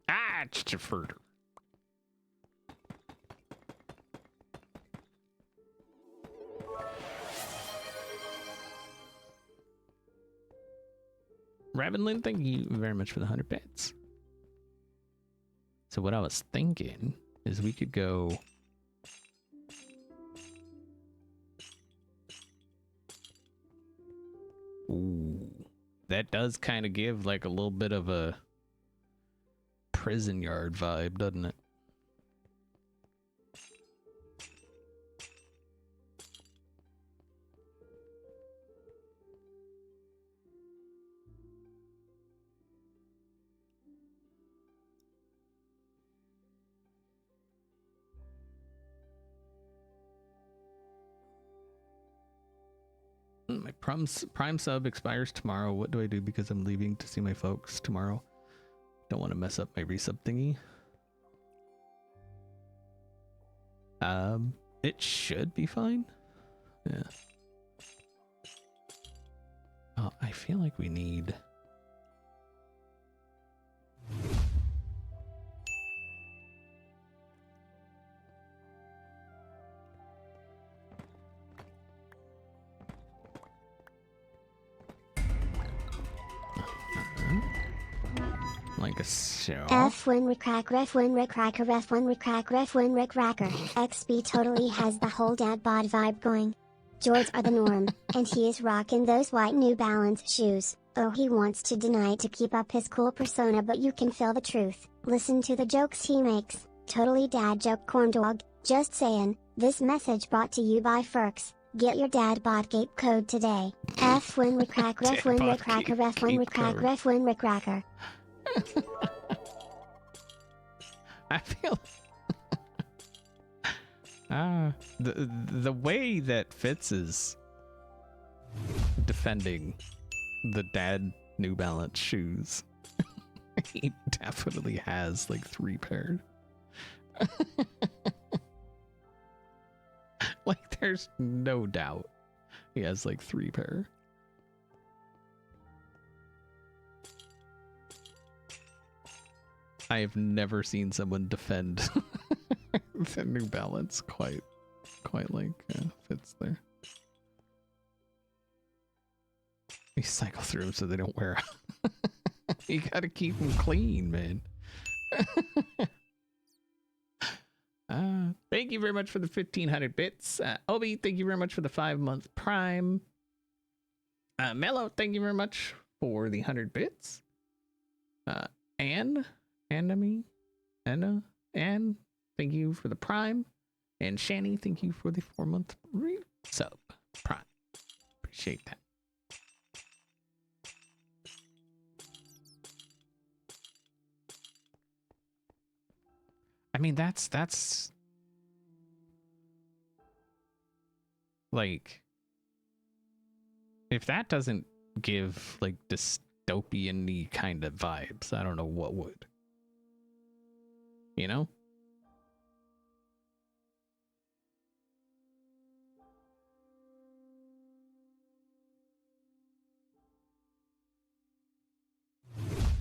Ah, it's further. Ravenlin, thank you very much for the 100 bits. So what I was thinking is we could go ooh, that does kind of give like a little bit of a prison yard vibe, doesn't it? My prime sub expires tomorrow. What do I do because I'm leaving to see my folks tomorrow? Don't want to mess up my resub thingy. It should be fine. Yeah. Oh, I feel like we need like a show. F1 recrack ref 1 recracker ref 1 recrack ref 1 recracker. XB totally has the whole dad bod vibe going. Jorts are the norm, and he is rocking those white New Balance shoes. Oh, he wants to deny to keep up his cool persona, but you can feel the truth. Listen to the jokes he makes. Totally dad joke corn dog. Just saying. This message brought to you by Ferks. Get your dad bot gape code today. F when we crack ref when we cracker ref when we crack ref when we cracker. I feel the way that Fitz is defending the dad New Balance shoes, he definitely has like 3 pairs. Like, there's no doubt he has like 3 pair. I have never seen someone defend the New Balance quite like Fitz there. You cycle through them so they don't wear out. You gotta keep them clean, man. Thank you very much for the 1,500 bits. Obi, thank you very much for the 5-month Prime. Mello, thank you very much for the 100 bits. Anne, thank you for the Prime. And Shani, thank you for the 4-month sub Prime. Appreciate that. I mean, that's like, if that doesn't give like dystopian-y kind of vibes, I don't know what would. You know?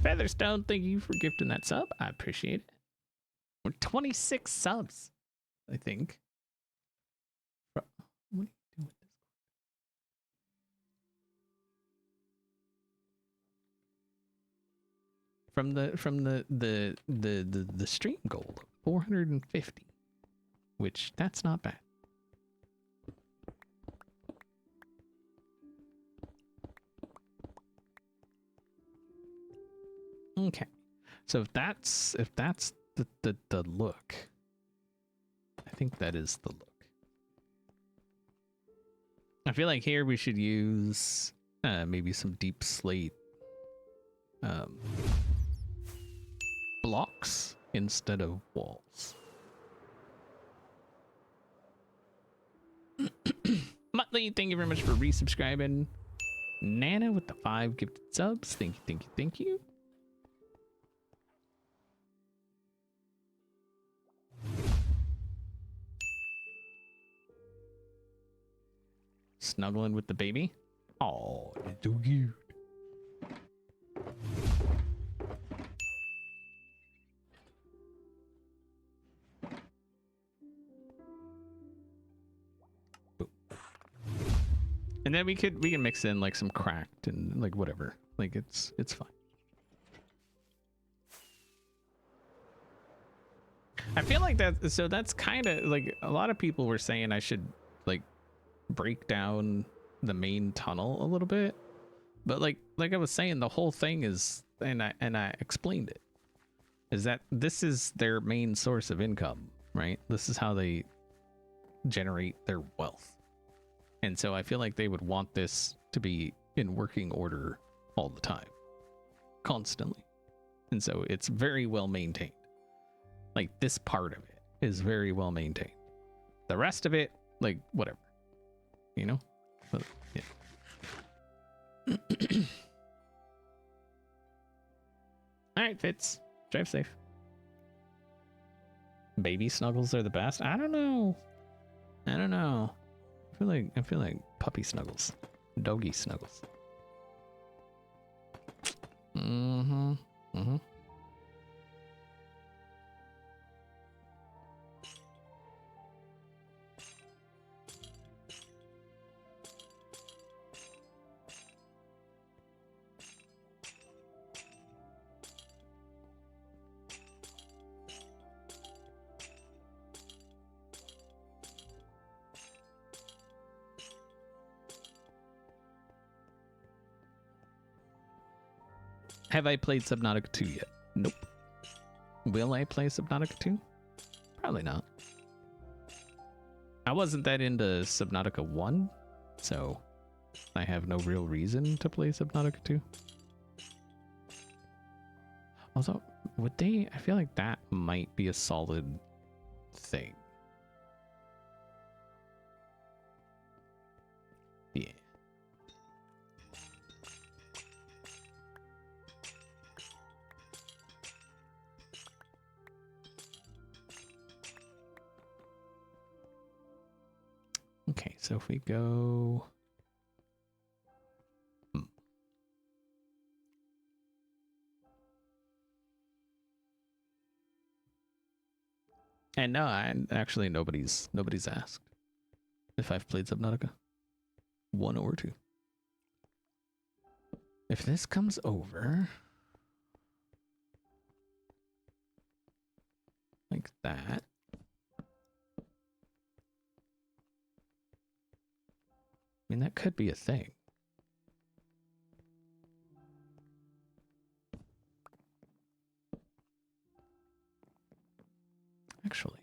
Featherstone, thank you for gifting that sub. I appreciate it. We're 26 subs, I think. What are you doing with this? From the stream goal of 450, which that's not bad. Okay, so if that's the look, I think that is the look. I feel like here we should use maybe some deep slate blocks instead of walls. Muttley, thank you very much for resubscribing. Nana with the 5 gifted subs. Thank you, thank you, thank you. Snuggling with the baby. Oh, you're so cute. Boom. And then we can mix in like some cracked and like whatever. Like it's fine. I feel like that's kind of like, a lot of people were saying I should like break down the main tunnel a little bit, but like I was saying, the whole thing is, and I explained it, is that this is their main source of income, right? This is how they generate their wealth, and so I feel like they would want this to be in working order all the time, constantly, and so it's very well maintained. Like, this part of it is very well maintained. The rest of it, like, whatever. You know? But, yeah. Alright, Fitz. Drive safe. Baby snuggles are the best? I don't know. I feel like puppy snuggles. Doggy snuggles. Mm-hmm. Mm-hmm. Have I played Subnautica 2 yet? Nope. Will I play Subnautica 2? Probably not. I wasn't that into Subnautica 1, so I have no real reason to play Subnautica 2. Although, would they... I feel like that might be a solid thing. Yeah. Okay, so if we go... And no, actually nobody's asked if I've played Subnautica 1 or 2. If this comes over like that, I mean, that could be a thing. Actually.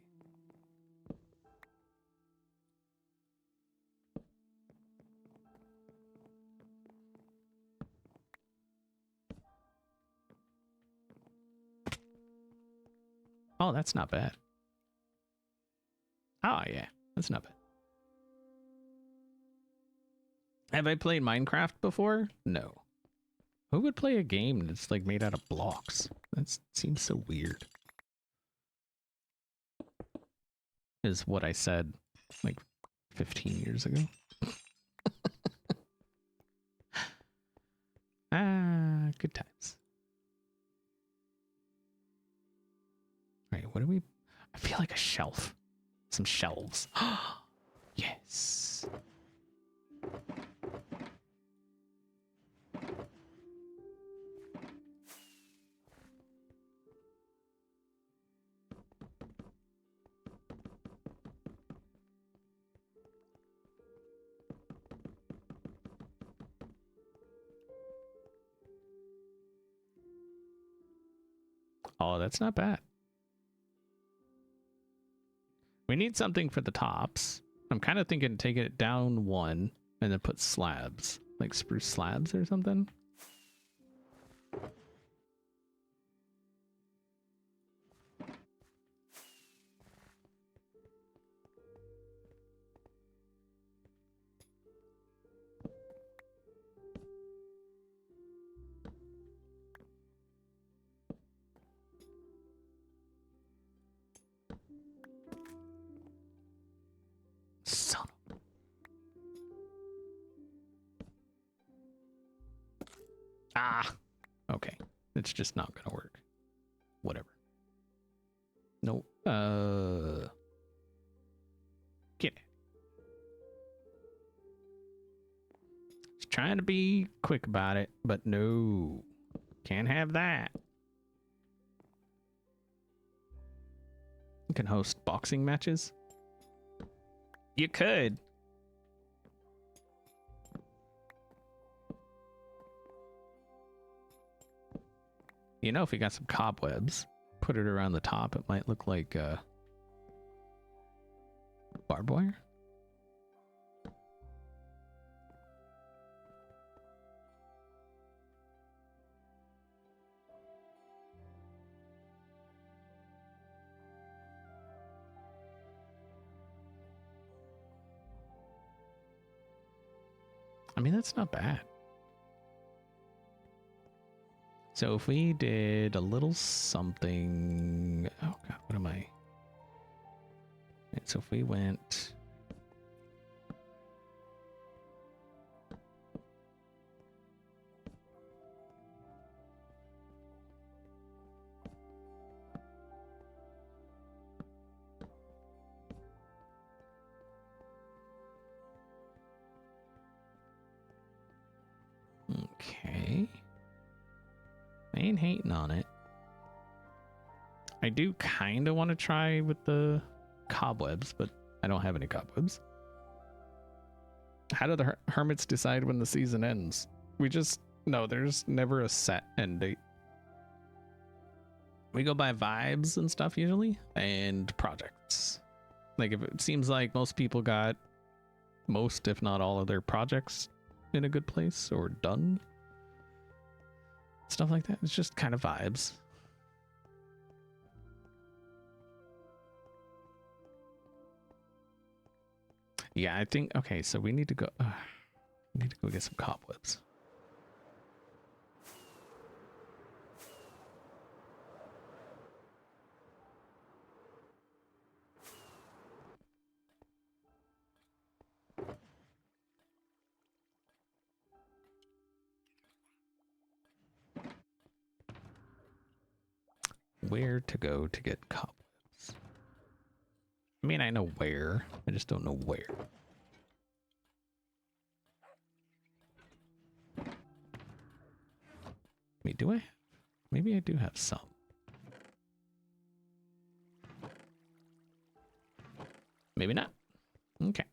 Oh, that's not bad. Oh, yeah, that's not bad. Have I played Minecraft before? No. Who would play a game that's like made out of blocks? That seems so weird. Is what I said like 15 years ago. Ah, good times. All right, what do we... I feel like a shelf. Some shelves. Yes. Oh, that's not bad. We need something for the tops. I'm kind of thinking take it down one and then put slabs, like spruce slabs or something. Son of... Ah, okay. It's just not gonna work. Whatever. No. Get it. Just trying to be quick about it, but no. Can't have that. You can host boxing matches. You could. You know, if we got some cobwebs, put it around the top, it might look like barbed wire. I mean, that's not bad. So if we did a little something... Oh god, what am I... Right, so if we went... Okay. I ain't hating on it. I do kind of want to try with the cobwebs, but I don't have any cobwebs. How do the hermits decide when the season ends? We just No, there's never a set end date. We go by vibes and stuff usually, and projects. Like if it seems like most people got most, if not all, of their projects in a good place or done, stuff like that. It's just kind of vibes. Yeah, I think. Okay, so we need to go. We need to go get some cobwebs. Where to go to get cobwebs? I mean, I know where. I just don't know where. Wait, do I? Maybe I do have some. Maybe not. Okay.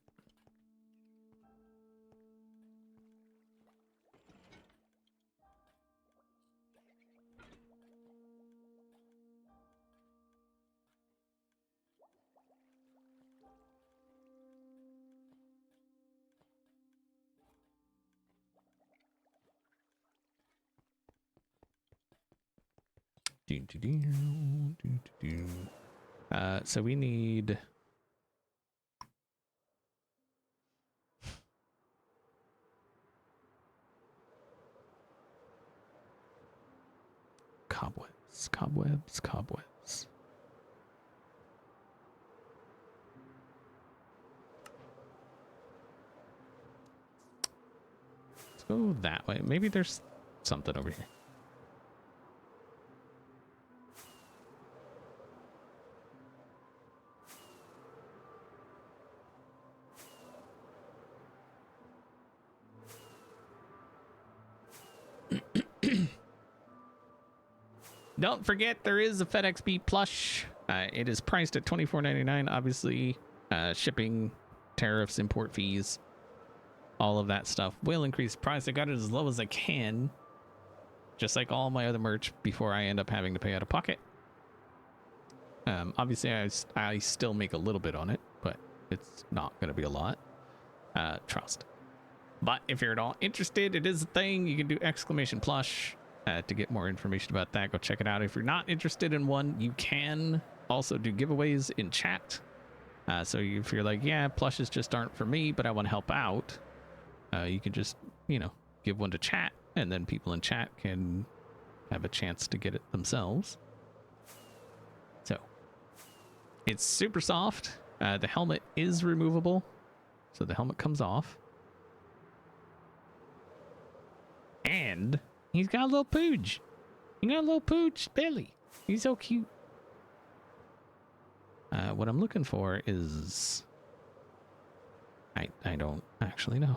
So we need cobwebs, cobwebs, cobwebs. Let's go that way. Maybe there's something over here. Don't forget, there is a FedEx Plush. It is priced at $24.99. Obviously, shipping, tariffs, import fees, all of that stuff will increase the price. I got it as low as I can, just like all my other merch, before I end up having to pay out of pocket. Obviously, I still make a little bit on it, but it's not going to be a lot. Trust. But if you're at all interested, it is a thing. You can do !Plush. To get more information about that, go check it out. If you're not interested in one, you can also do giveaways in chat. So if you're like, yeah, plushes just aren't for me, but I want to help out, you can just, give one to chat, and then people in chat can have a chance to get it themselves. So it's super soft. The helmet is removable, so the helmet comes off. And he's got a little pooch. He got a little pooch belly. He's so cute. What I'm looking for is... I don't actually know.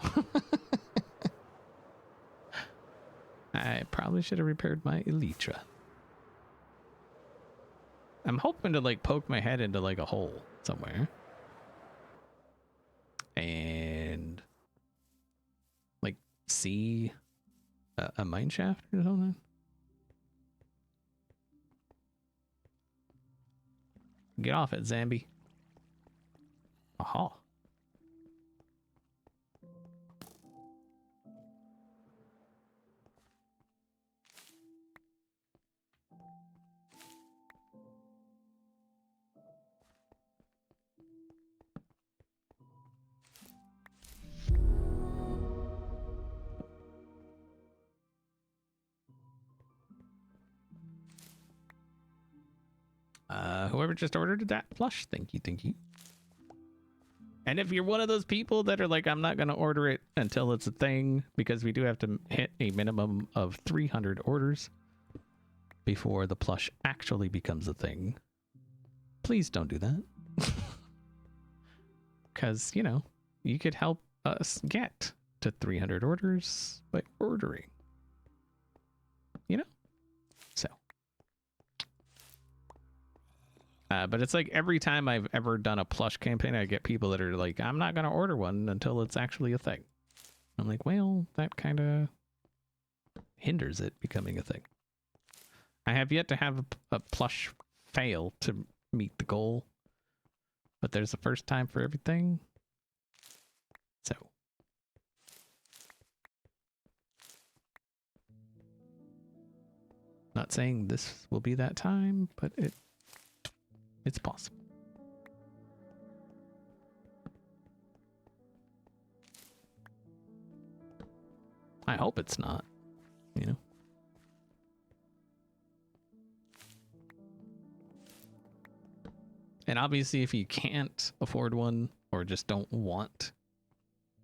I probably should have repaired my elytra. I'm hoping to poke my head into a hole somewhere. And see a mine shaft or something. Get off it, Zambi. Aha. Whoever just ordered that plush, thank you, thank you. And if you're one of those people that are like, I'm not going to order it until it's a thing, because we do have to hit a minimum of 300 orders before the plush actually becomes a thing, please don't do that. Because, you could help us get to 300 orders by ordering. So. But it's like every time I've ever done a plush campaign, I get people that are like, I'm not going to order one until it's actually a thing. I'm like, well, that kind of hinders it becoming a thing. I have yet to have a plush fail to meet the goal, but there's a first time for everything. So not saying this will be that time, but it's possible. I hope it's not, you know. And obviously if you can't afford one or just don't want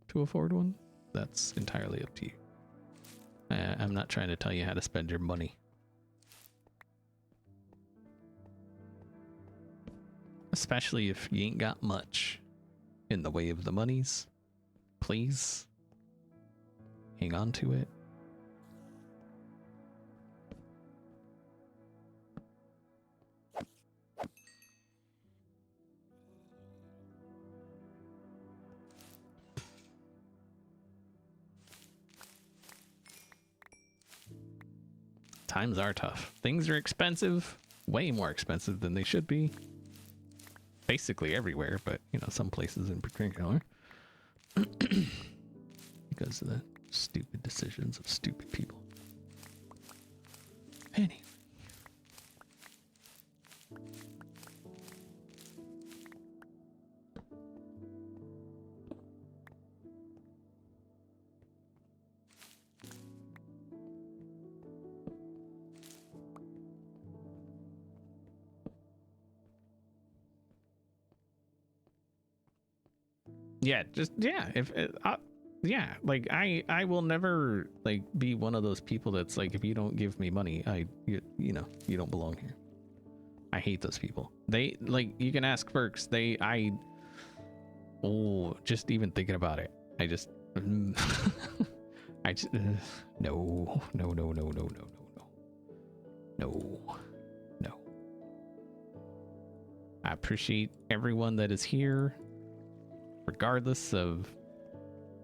to afford one, that's entirely up to you. I'm not trying to tell you how to spend your money. Especially if you ain't got much in the way of the monies. Please hang on to it. Times are tough. Things are expensive, way more expensive than they should be. Basically everywhere, but you know, some places in particular. Because of the stupid decisions of stupid people. Anyway. Yeah, just yeah. Yeah, like I will never like be one of those people that's like, if you don't give me money, you know you don't belong here. I hate those people. They like, you can ask Perks. Just even thinking about it, I just no. I appreciate everyone that is here, regardless of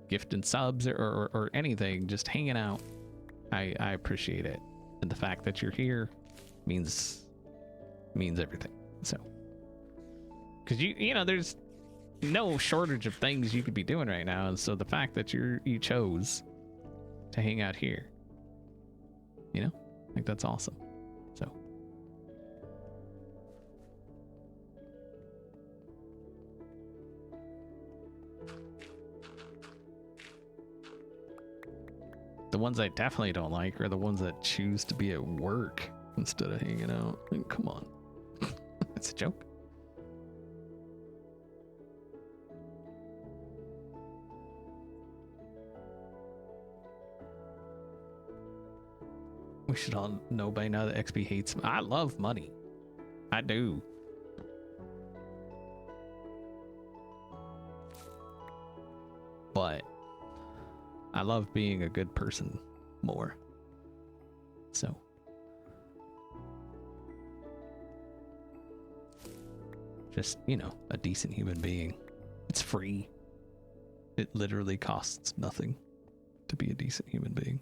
gift and subs or anything, just hanging out. I appreciate it, and the fact that you're here means everything. So, because you know, there's no shortage of things you could be doing right now, and so the fact that you chose to hang out here, you know, I think that's awesome. So the ones I definitely don't like are the ones that choose to be at work instead of hanging out. I mean, come on. It's a joke. We should all know by now that XP hates me. I love money. I do. But I love being a good person more. So just, you know, a decent human being. It's free. It literally costs nothing to be a decent human being.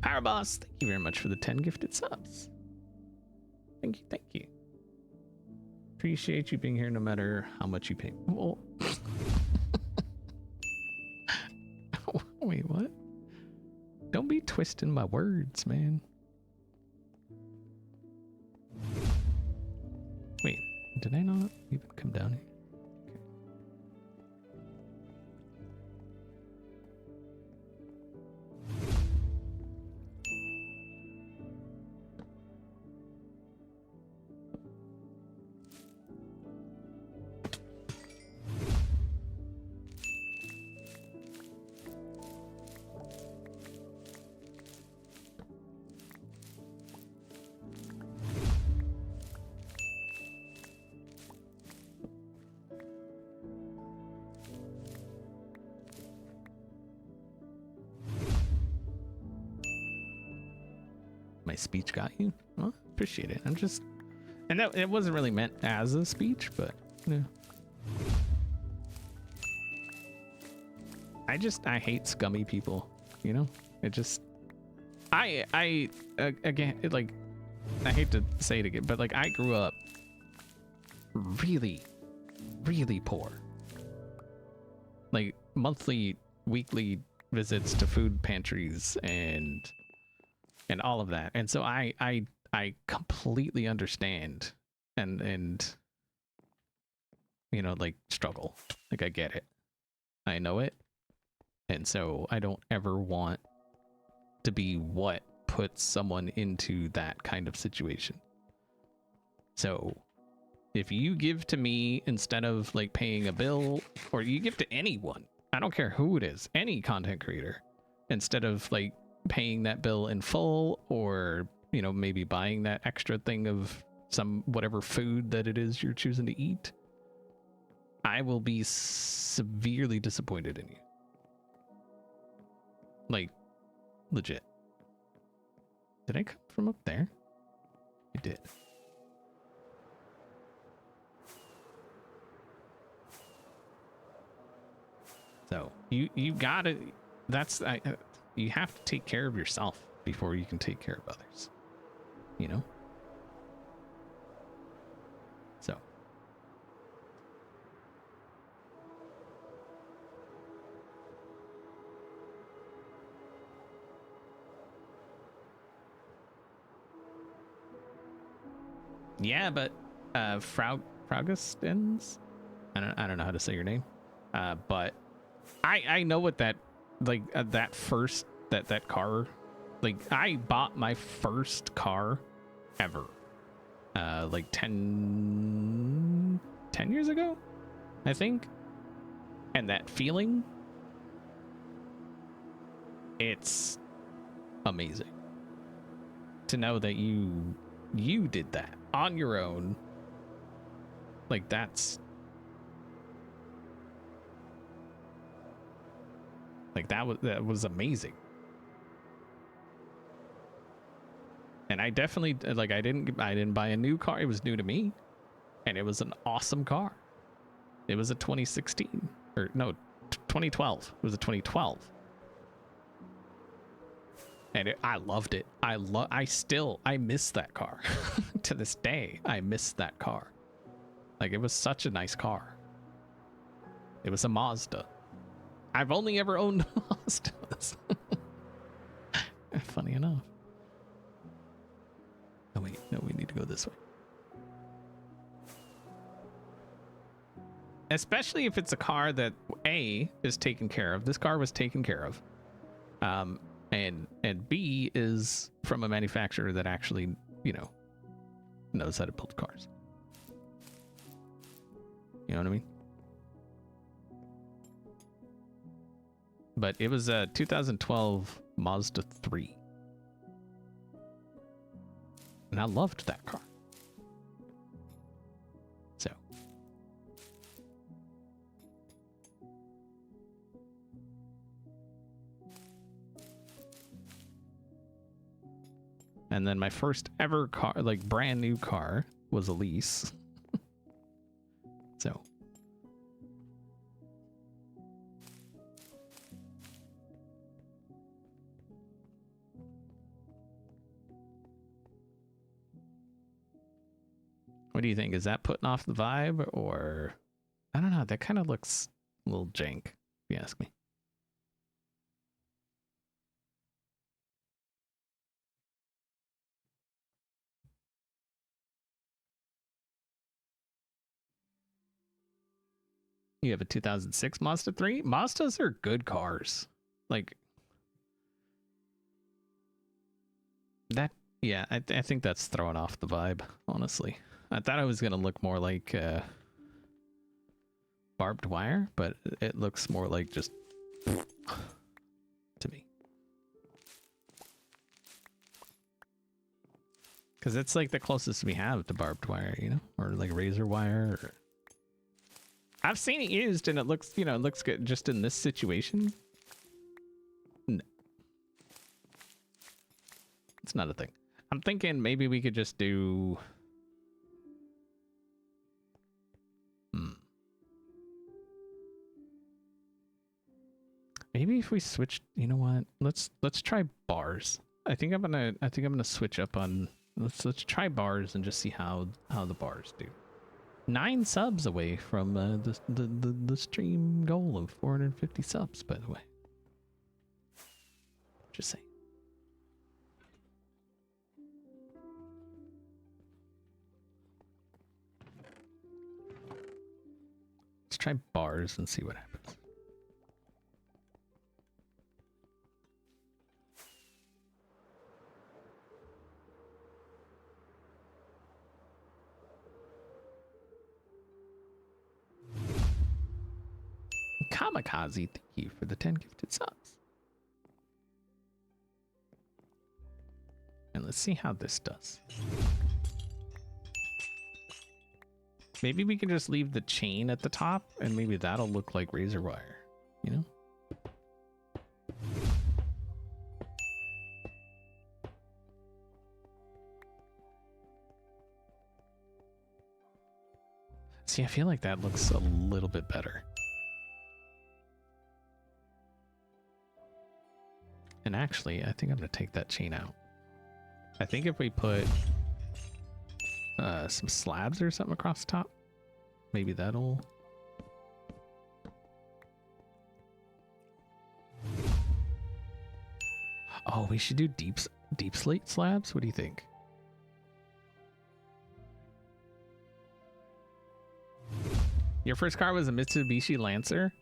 Power Boss, thank you very much for the 10 gifted subs. Thank you. Appreciate you being here no matter how much you pay. Well, wait, what? Don't be twisting my words, man. Wait, did I not even come down here? my speech got you. Well, appreciate it. I'm just, and that it wasn't really meant as a speech, but yeah. I hate scummy people, you know? It just, again, it, like, I hate to say it again, but like I grew up really, really poor. Like monthly, weekly visits to food pantries and all of that. And so I completely understand and you know, like struggle. Like I get it. I know it. And so I don't ever want to be what puts someone into that kind of situation. So if you give to me instead of like paying a bill, or you give to anyone, I don't care who it is, any content creator, instead of like paying that bill in full, or, you know, maybe buying that extra thing of some whatever food that it is you're choosing to eat, I will be severely disappointed in you. Like, legit. Did I come from up there? I did. So you gotta, that's, you have to take care of yourself before you can take care of others, you know? So. Yeah, but Fraugustins? I don't know how to say your name. But I know what that, like, that first, that car, like, I bought my first car ever, like 10 years ago, I think. And that feeling, it's amazing to know that you did that on your own. Like, that's, like, that was amazing. And I definitely, like, I didn't buy a new car. It was new to me, and it was an awesome car. It was a 2016, or no, 2012. It was a 2012. And I loved it. I miss that car. To this day, I miss that car. Like, it was such a nice car. It was a Mazda. I've only ever owned Mazdas. Funny enough. Oh wait, no, we need to go this way. Especially if it's a car that A, is taken care of. This car was taken care of. And B, is from a manufacturer that actually, you know, knows how to build cars. You know what I mean? But it was a 2012 Mazda 3. And I loved that car. So. And then my first ever car, like brand new car, was a lease. So. What do you think? Is that putting off the vibe, or I don't know? That kind of looks a little jank, if you ask me. You have a 2006 Mazda 3? Mazdas are good cars. Like that, yeah, I think that's throwing off the vibe, honestly. I thought I was going to look more like barbed wire, but it looks more like just to me. Because it's like the closest we have to barbed wire, you know? Or like razor wire. Or... I've seen it used and it looks, you know, it looks good. Just in this situation, no. It's not a thing. I'm thinking maybe we could just do... Maybe if we switch, you know what? Let's try bars. I think I'm gonna switch up on let's try bars and just see how the bars do. 9 subs away from the stream goal of 450 subs, by the way. Just saying. Let's try bars and see what happens. Kamikaze, thank you for the 10 gifted subs. And let's see how this does. Maybe we can just leave the chain at the top and maybe that'll look like razor wire, you know? See, I feel like that looks a little bit better. And actually, I think I'm gonna take that chain out. I think if we put some slabs or something across the top, maybe that'll... Oh, we should do deep slate slabs? What do you think? Your first car was a Mitsubishi Lancer?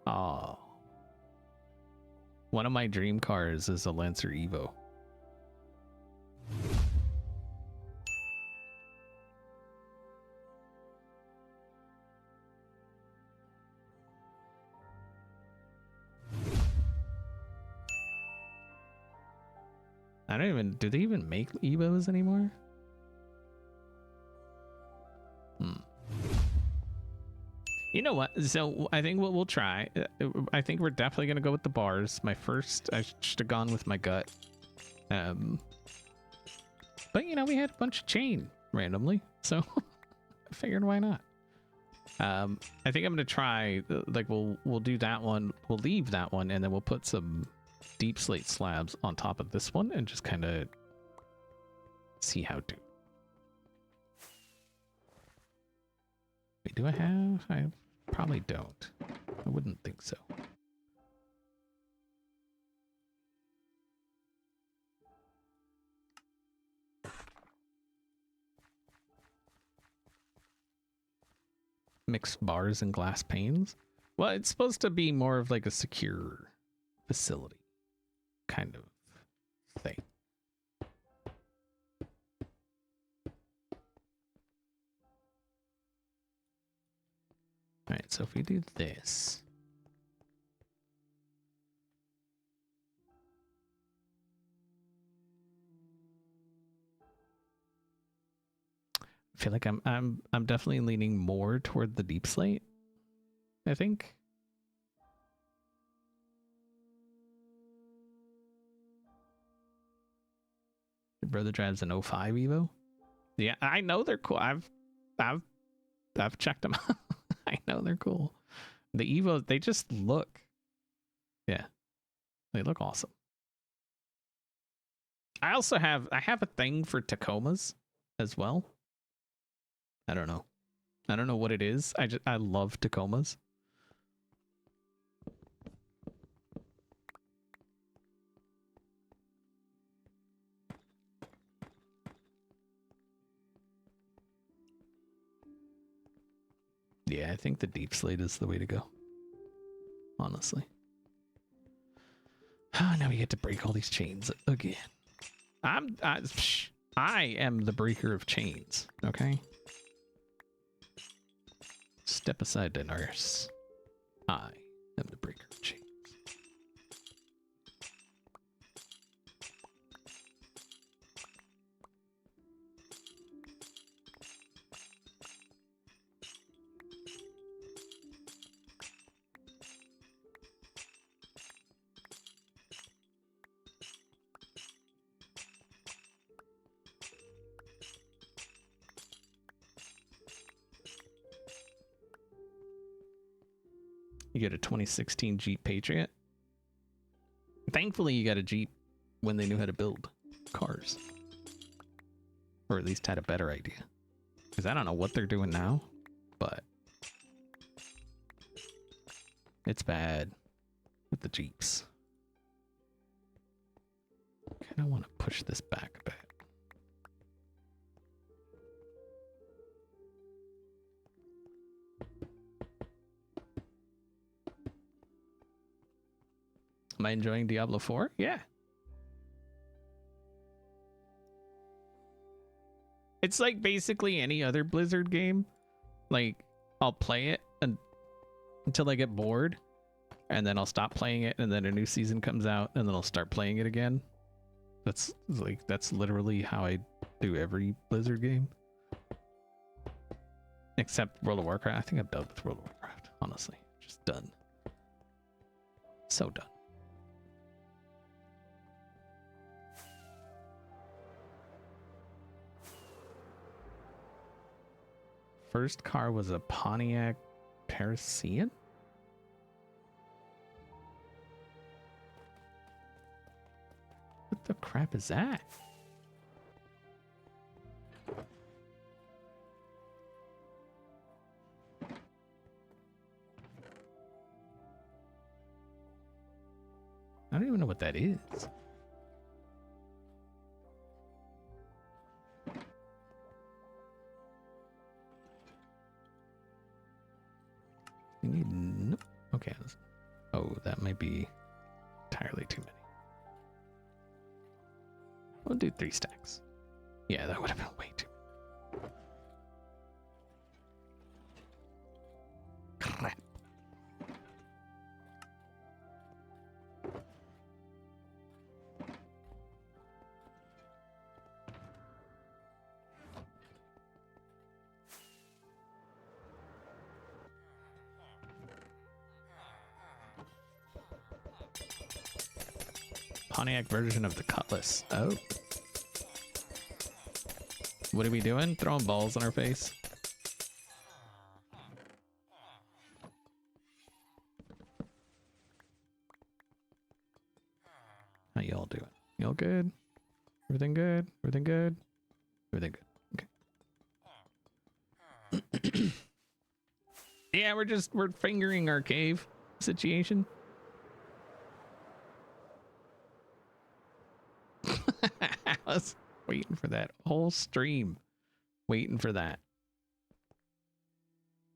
Oh. One of my dream cars is a Lancer Evo. I don't even... Do they even make Evos anymore? You know what? So I think what we'll try... I think we're definitely going to go with the bars. My first... I should have gone with my gut. But, you know, we had a bunch of chain randomly. So I figured why not? I think I'm going to try... Like, we'll do that one. We'll leave that one. And then we'll put some deep slate slabs on top of this one. And just kind of see how it do. Wait, do I have... I probably don't. I wouldn't think so. Mix bars and glass panes. Well, it's supposed to be more of like a secure facility kind of thing. All right, so if we do this. I feel like I'm definitely leaning more toward the deep slate, I think. Your brother drives an 05 Evo? Yeah, I know they're cool. I've checked them out. I know they're cool. The Evos, they just look. Yeah. They look awesome. I also have a thing for Tacomas as well. I don't know. I don't know what it is. I love Tacomas. Yeah, I think the deep slate is the way to go. Honestly. Now we get to break all these chains again. I am the breaker of chains, okay? Step aside, Daenerys. I am the breaker of chains. You get a 2016 Jeep Patriot. Thankfully, you got a Jeep when they knew how to build cars. Or at least had a better idea. Because I don't know what they're doing now, but it's bad with the Jeeps. Kind of want to push this back a bit. Am I enjoying Diablo 4? Yeah. It's like basically any other Blizzard game. Like, I'll play it until I get bored, and then I'll stop playing it, and then a new season comes out, and then I'll start playing it again. That's literally how I do every Blizzard game. Except World of Warcraft. I think I'm done with World of Warcraft, honestly. Just done. So done. First car was a Pontiac Parisian? What the crap is that? I don't even know what that is. We need nope. Okay. Oh, that might be entirely too many. We'll do 3 stacks. Yeah, that would have been way too many. Crap. Pontiac version of the Cutlass. Oh. What are we doing? Throwing balls in our face? How y'all doing? Y'all good? Everything good? Everything good? Everything good. Okay. Yeah, we're fingering our cave situation. I was waiting for that whole stream. Waiting for that.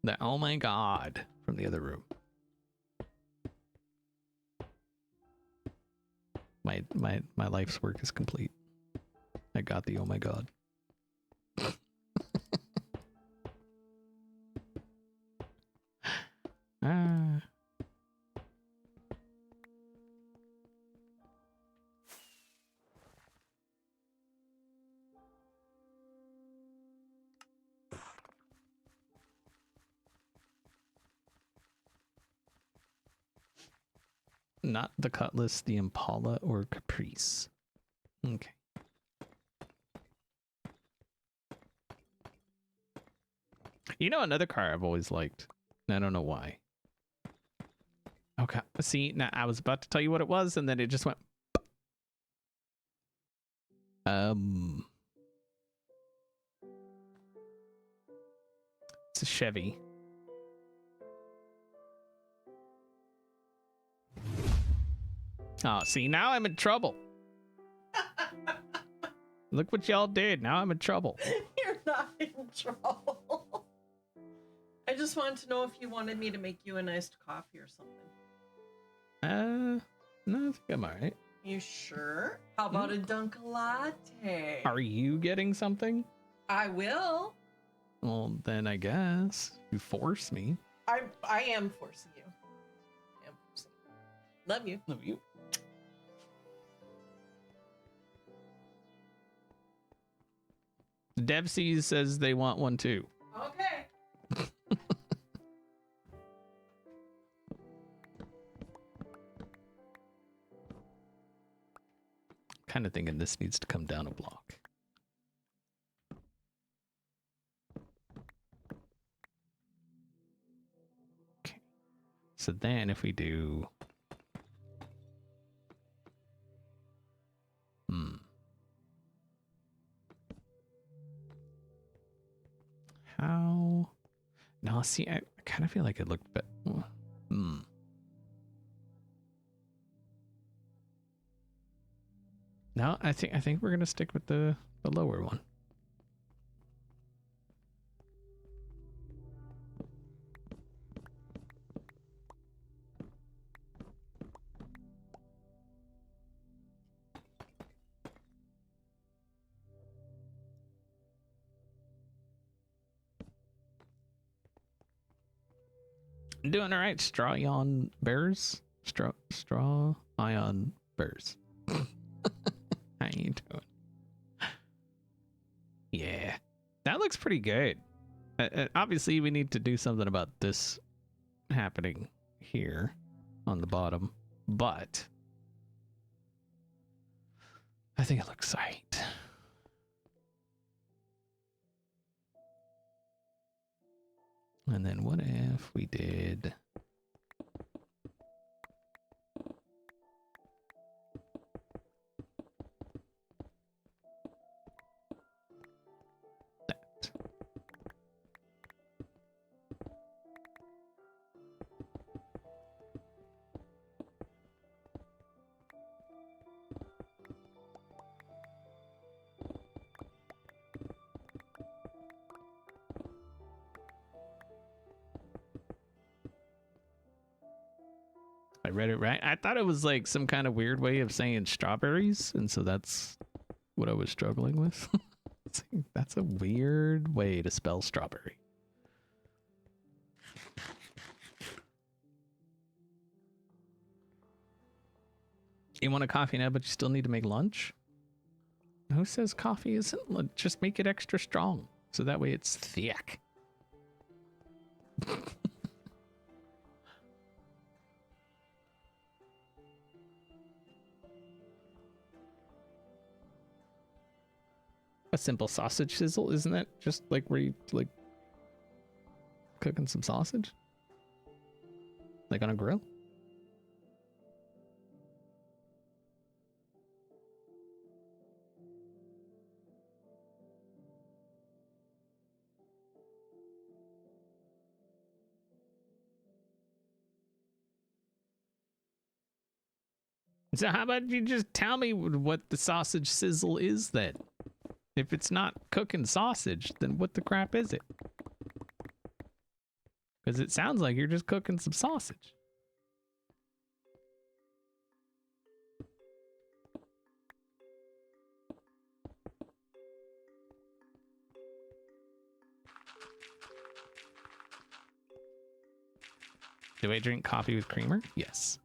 The oh my god from the other room. My life's work is complete. I got the oh my god. Ah. Not the Cutlass, the Impala, or Caprice. Okay. You know another car I've always liked. I don't know why. Okay. See, now I was about to tell you what it was, and then it just went. It's a Chevy. Oh, see, now I'm in trouble. Look what y'all did. Now I'm in trouble. You're not in trouble. I just wanted to know if you wanted me to make you an iced coffee or something. No, I think I'm all right. You sure? How about a Dunkin' Latte? Are you getting something? I will. Well, then I guess you force me. I am forcing you. I am forcing you. Love you. Love you. Devsees says they want one too. Okay. Kind of thinking this needs to come down a block. Okay. So then if we do... How... No, see, I kind of feel like it looked better. No, I think we're gonna stick with the lower one. Doing all right, straw ion bears. Straw ion bears. How you doing? Yeah, that looks pretty good. Obviously, we need to do something about this happening here on the bottom, but I think it looks right. And then what if we did... that? I read it right. I thought it was like some kind of weird way of saying strawberries, and so that's what I was struggling with. That's a weird way to spell strawberry. You want a coffee now, but you still need to make lunch? Who says coffee isn't lunch? Just make it extra strong, so that way it's thick. A simple sausage sizzle, isn't that just like where you like cooking some sausage? Like on a grill? So how about you just tell me what the sausage sizzle is then? If it's not cooking sausage, then what the crap is it? Because it sounds like you're just cooking some sausage. Do I drink coffee with creamer? Yes.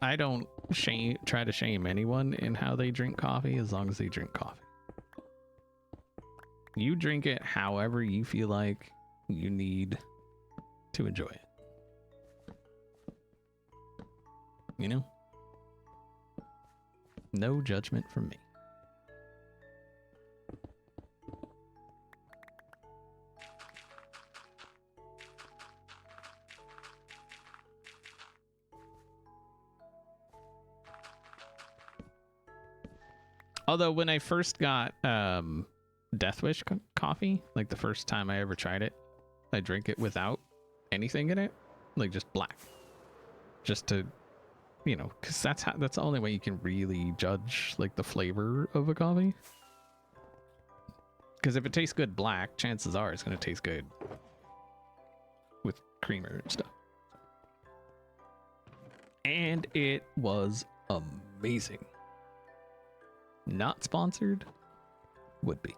I don't try to shame anyone in how they drink coffee as long as they drink coffee. You drink it however you feel like you need to enjoy it. You know? No judgment from me. Although when I first got Death Wish coffee, like the first time I ever tried it, I drank it without anything in it, like just black, just to, you know, because that's the only way you can really judge like the flavor of a coffee. Because if it tastes good black, chances are it's going to taste good with creamer and stuff. And it was amazing. Not sponsored, would be.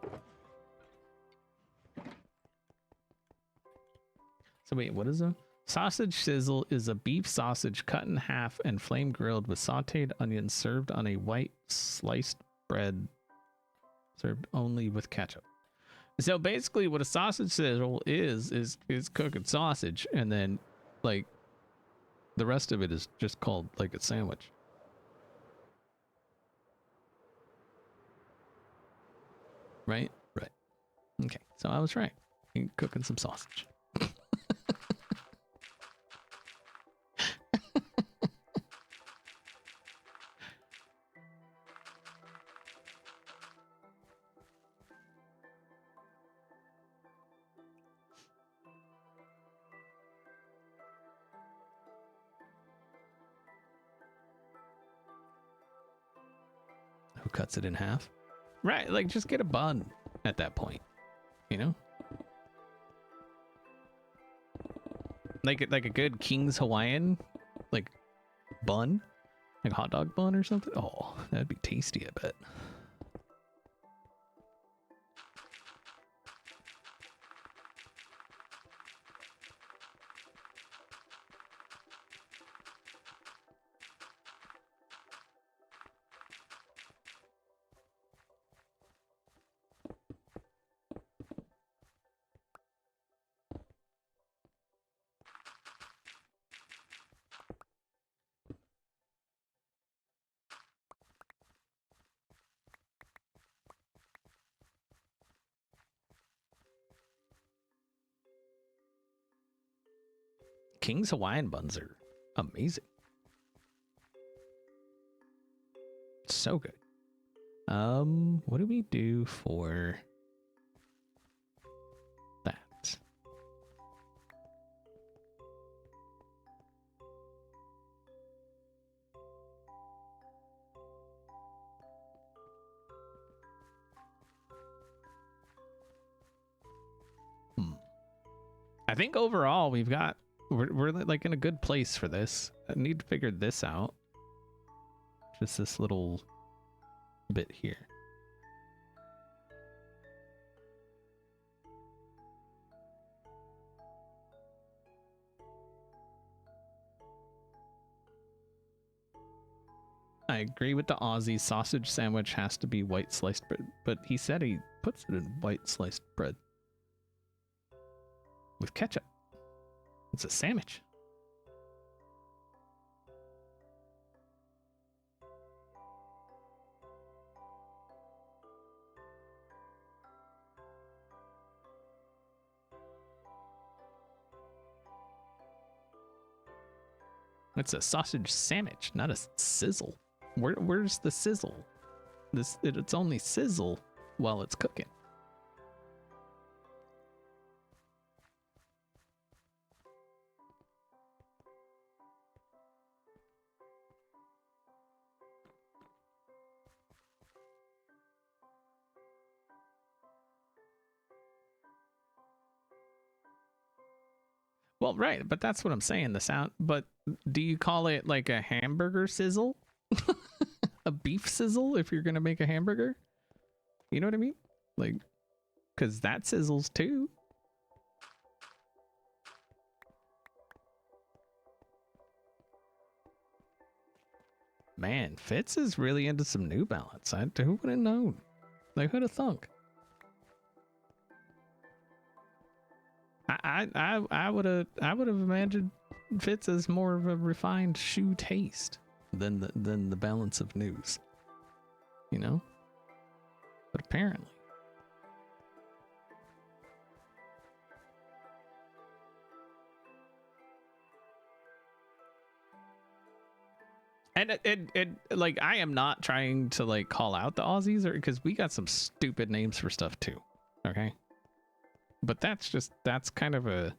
So wait, what is a sausage sizzle? Is a beef sausage cut in half and flame grilled with sauteed onions served on a white sliced bread, served only with ketchup. So basically what a sausage sizzle is cooking sausage, and then like the rest of it is just called like a sandwich. Right? Right. Okay, so I was right. You're cooking some sausage. Who cuts it in half? Right, like just get a bun at that point, you know? Like a good King's Hawaiian, like bun, like hot dog bun or something. Oh, that'd be tasty, I bet. King's Hawaiian buns are amazing. So good. What do we do for that? I think overall we're like in a good place for this. I need to figure this out. Just this little bit here. I agree with the Aussie. Sausage sandwich has to be white sliced bread, but he said he puts it in white sliced bread with ketchup. It's a sandwich. It's a sausage sandwich, not a sizzle. Where's the sizzle? It's only sizzle while it's cooking. Well, right, but that's what I'm saying. The sound, but do you call it like a hamburger sizzle? A beef sizzle if you're gonna make a hamburger? You know what I mean? Like, because that sizzles too. Man, Fitz is really into some New Balance. Who would have known? Like, who'd have thunk? I would have imagined Fitz as more of a refined shoe taste than the balance of news, you know. But apparently, and it like I am not trying to like call out the Aussies or because we got some stupid names for stuff too, okay. But that's kind of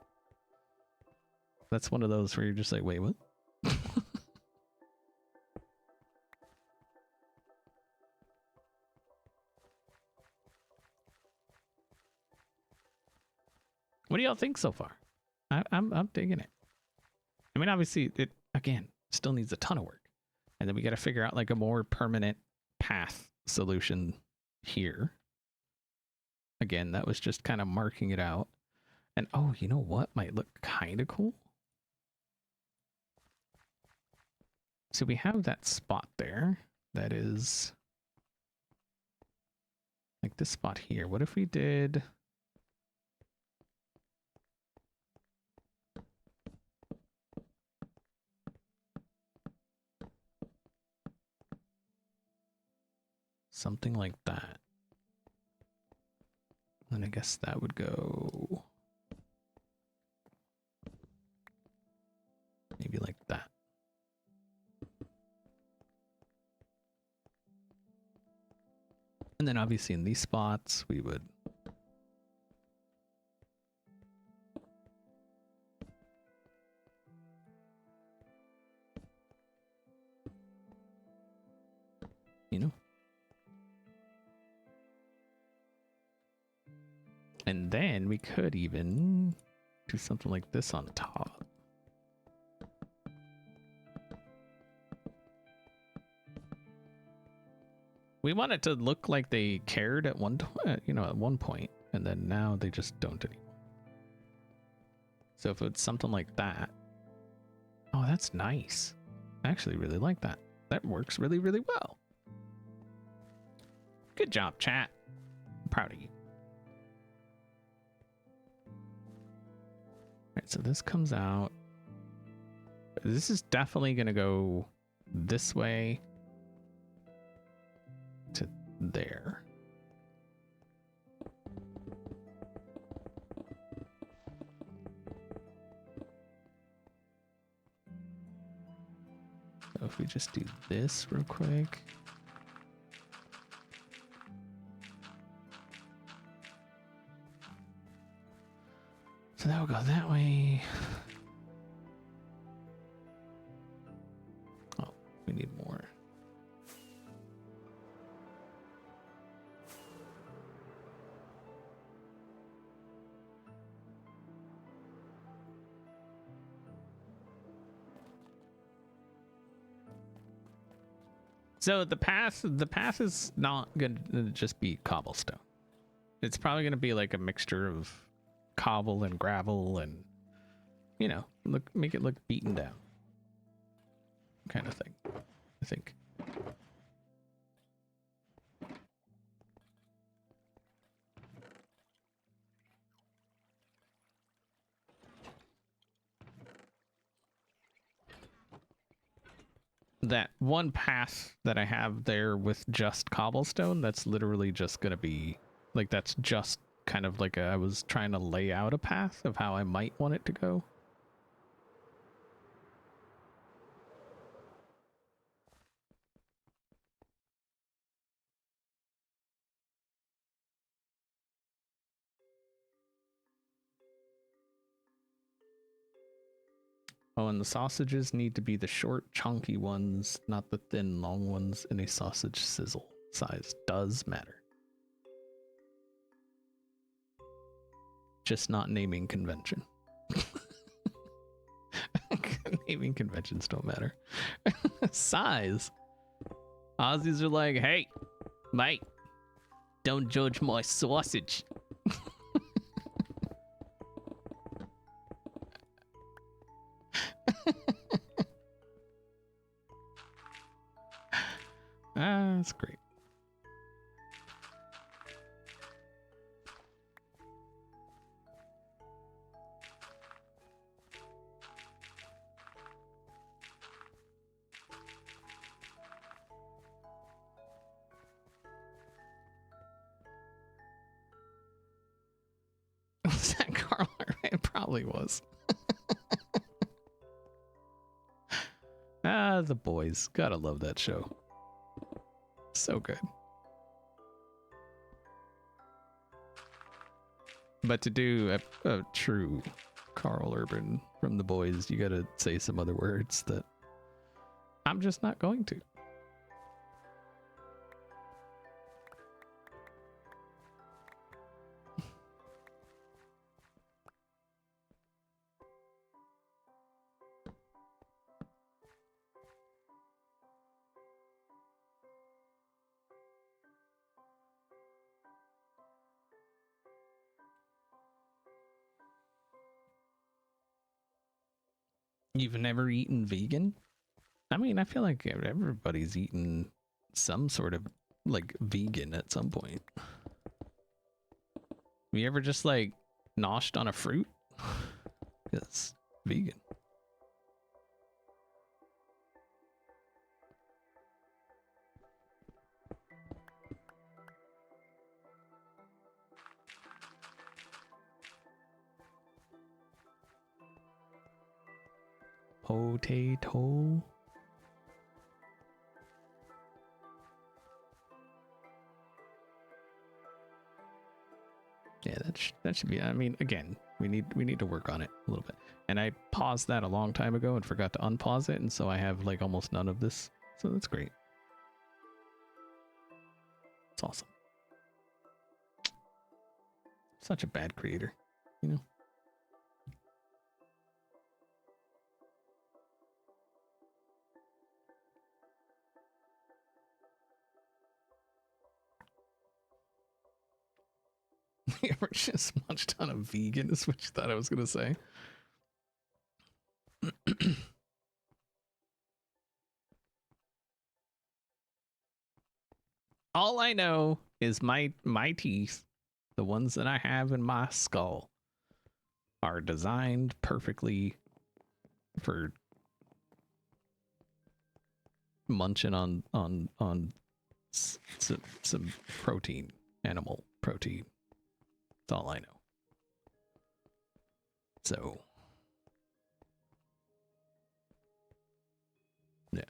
that's one of those where you're just like, wait, what? What do y'all think so far? I'm digging it. I mean, obviously, it again still needs a ton of work, and then we got to figure out like a more permanent path solution here. Again, that was just kind of marking it out. And oh, you know what might look kind of cool? So we have that spot there that is like this spot here. What if we did something like that? then I guess that would go maybe like that. And then obviously in these spots, we would you know. And then we could even do something like this on top. We want it to look like they cared at one, you know, at one point, and then now they just don't anymore. So if it's something like that, oh, that's nice. I actually really like that. That works really, really well. Good job, chat. I'm proud of you. All right, so this comes out. This is definitely going to go this way to there. So if we just do this real quick. So that will go that way. Oh, we need more. So the path is not going to just be cobblestone. It's probably going to be like a mixture of cobble and gravel and, you know, make it look beaten down kind of thing, I think. That one path that I have there with just cobblestone, that's literally just going to be like, that's just kind of like I was trying to lay out a path of how I might want it to go. Oh, and the sausages need to be the short, chunky ones, not the thin, long ones, and a sausage sizzle size does matter. Just not naming convention. Naming conventions don't matter. Size. Aussies are like, hey, mate, don't judge my sausage. That's great. Was that Carl? It probably was. The boys. Gotta love that show. So good. But to do a true Carl Urban from the boys, you gotta say some other words that I'm just not going to. You've never eaten vegan? I mean, I feel like everybody's eaten some sort of like vegan at some point. Have you ever just like noshed on a fruit? It's vegan. Potato. Yeah, that should be. I mean, again, we need to work on it a little bit. And I paused that a long time ago and forgot to unpause it, and so I have like almost none of this. So that's great. It's awesome. Such a bad creator, you know. You ever just munched on a vegan is what you thought I was gonna say. All I know is my teeth, the ones that I have in my skull, are designed perfectly for munching on some protein, animal protein. That's all I know. So, yeah.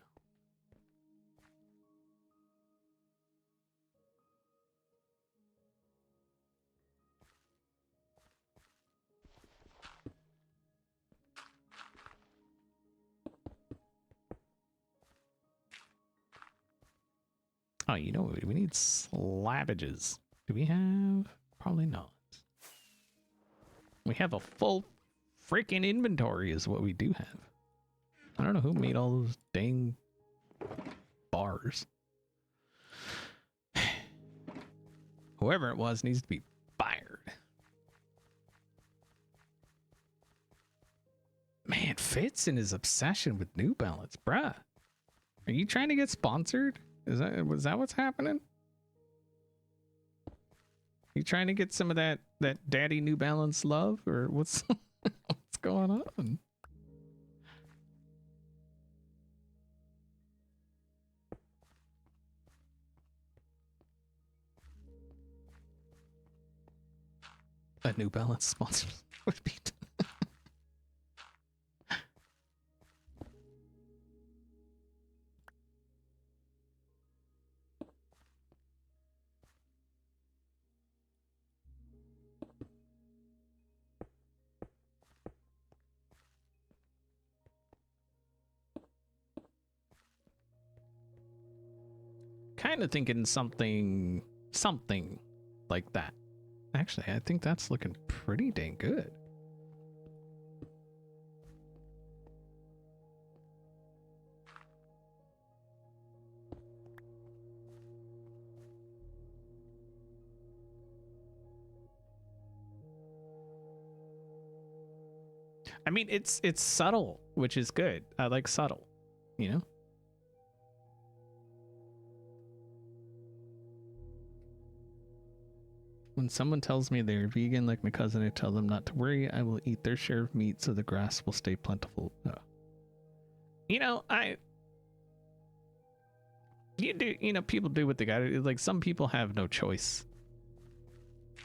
Oh, you know what? We need slabbages. Do we have? Probably not. We have a full freaking inventory is what we do have. I don't know who made all those dang bars. Whoever it was needs to be fired. Man, Fitz and his obsession with New Balance, bruh. Are you trying to get sponsored? Was that what's happening? You trying to get some of that daddy New Balance love, or what's what's going on? A New Balance sponsor would be. Kind of thinking something like that. Actually, I think that's looking pretty dang good. I mean, it's subtle, which is good. I like subtle, you know? When someone tells me they're vegan, like my cousin, I tell them not to worry. I will eat their share of meat so the grass will stay plentiful. You know, people do what they got to do. Like, some people have no choice.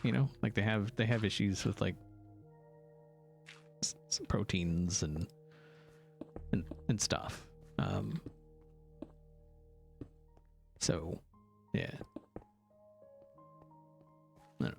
You know, like they have issues with like some proteins and stuff. So, yeah. I don't know.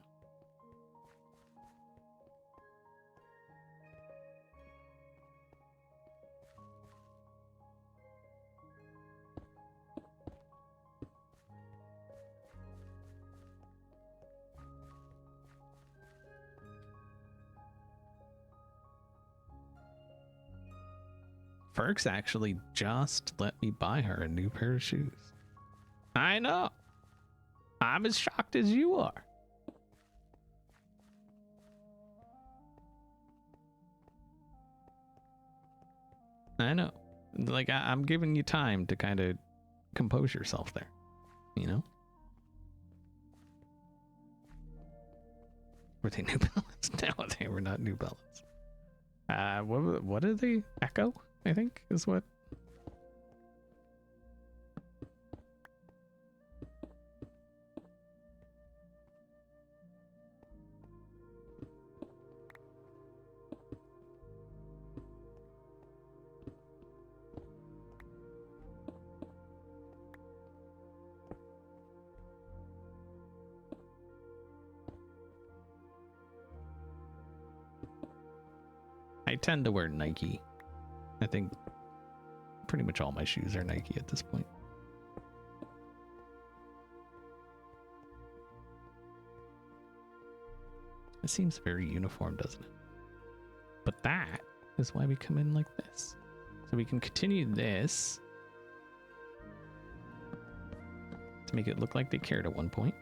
Ferks actually just let me buy her a new pair of shoes. I know. I'm as shocked as you are. I know. Like, I'm giving you time to kind of compose yourself there, you know? Were they New Balance? No, they were not New Balance. What are they? Echo, I think, is what. tend to wear Nike. I think pretty much all my shoes are Nike at this point. It seems very uniform, doesn't it? But that is why we come in like this. So we can continue this to make it look like they cared at one point.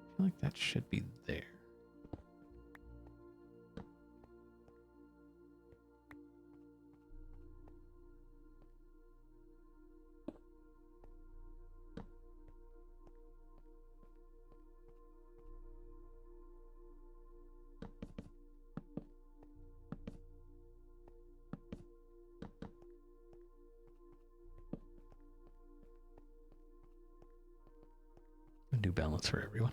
I feel like that should be there. A new balance for everyone.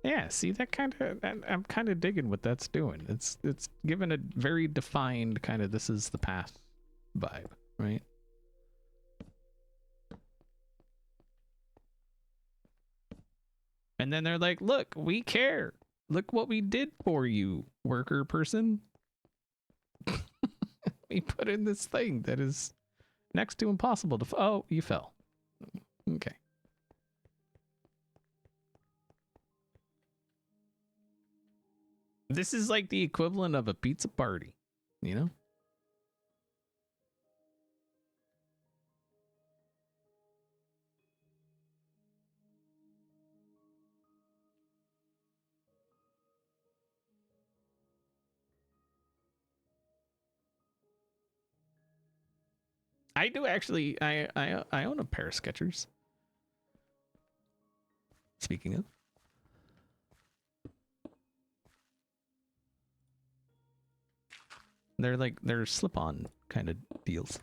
Yeah, see that kind of, I'm kind of digging what that's doing. It's given a very defined kind of this is the path vibe, right? And then they're like, look, we care. Look what we did for you, worker person. We put in this thing that is next to impossible to, oh, you fell. Okay. This is like the equivalent of a pizza party, you know? I do actually, I own a pair of Skechers. Speaking of. They're slip-on kind of deals.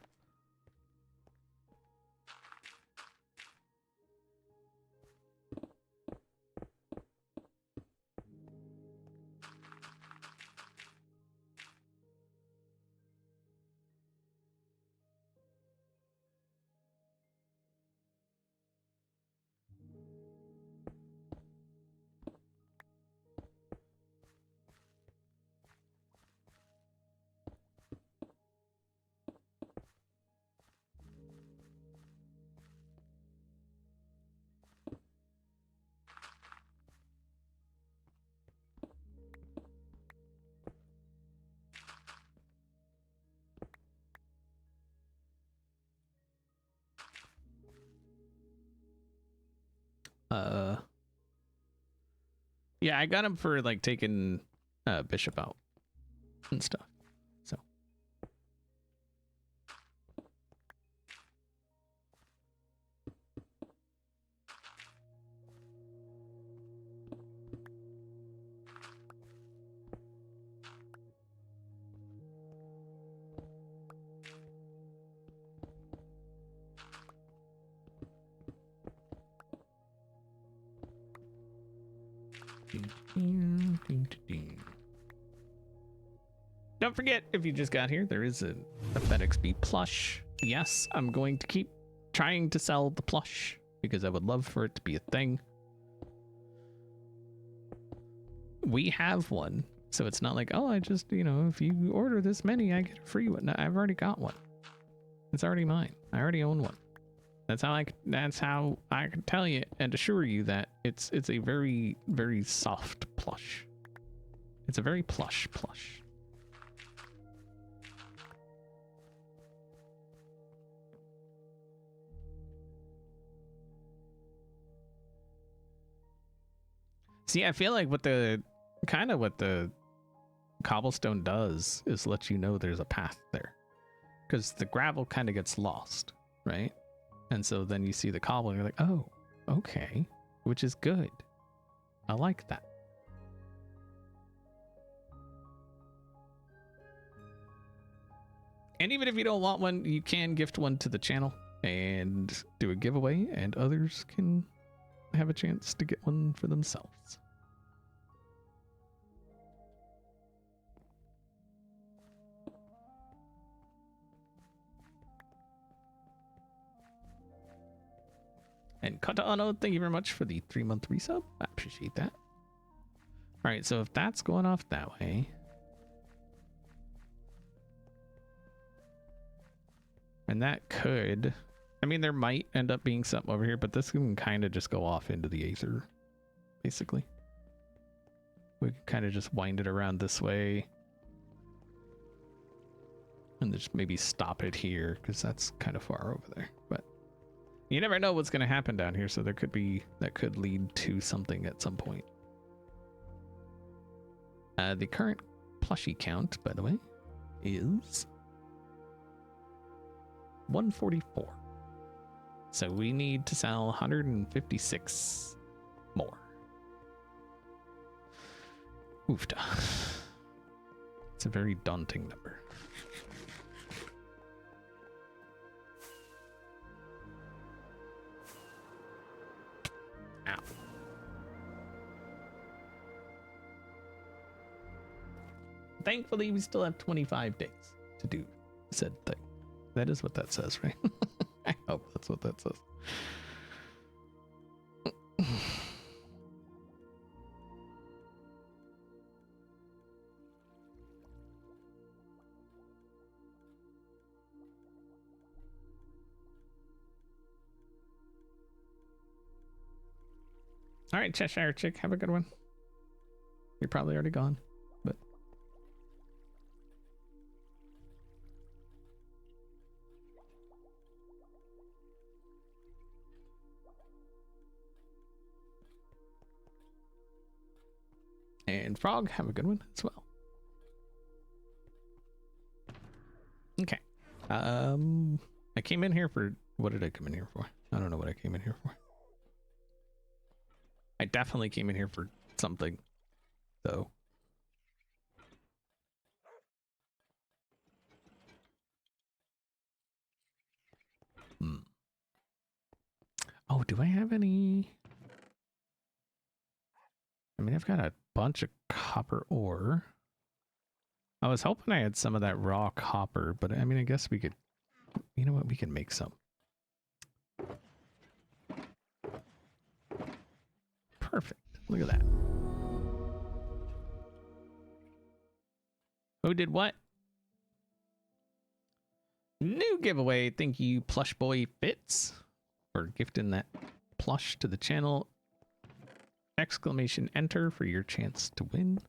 Yeah, I got him for like taking Bishop out and stuff. So don't forget, if you just got here, there is a FedExB plush. Yes, I'm going to keep trying to sell the plush because I would love for it to be a thing. We have one, so it's not like, oh, I just, you know, if you order this many, I get a free one. No, I've already got one. It's already mine. I already own one. That's how I can tell you and assure you that it's a very, very soft plush. It's a very plush plush. See, I feel like what the cobblestone does is let you know there's a path there, because the gravel kind of gets lost, right? And so then you see the cobble and you're like, oh, okay, which is good. I like that. And even if you don't want one, you can gift one to the channel and do a giveaway, and others can have a chance to get one for themselves. And Katano, thank you very much for the 3-month resub. I appreciate that. All right, so if that's going off that way, and that could, I mean, there might end up being something over here, but this can kind of just go off into the Aether, basically. We can kind of just wind it around this way. And just maybe stop it here, because that's kind of far over there. But you never know what's going to happen down here, so there could be, that could lead to something at some point. The current plushie count, by the way, is 144. So we need to sell 156 more. Oofta. It's a very daunting number. Ow. Thankfully, we still have 25 days to do said thing. That is what that says, right? I hope that's what that says. All right, Cheshire Chick, have a good one. You're probably already gone, but and Frog, have a good one as well. Okay. I came in here for, what did I come in here for? I don't know what I came in here for. I definitely came in here for something, though. Oh, do I have any? I mean, I've got a bunch of copper ore. I was hoping I had some of that raw copper, but I mean, I guess we could, you know what, we can make some. Perfect. Look at that. Who did what? New giveaway. Thank you, Plush Boy Fits, for gifting that plush to the channel. Exclamation enter for your chance to win.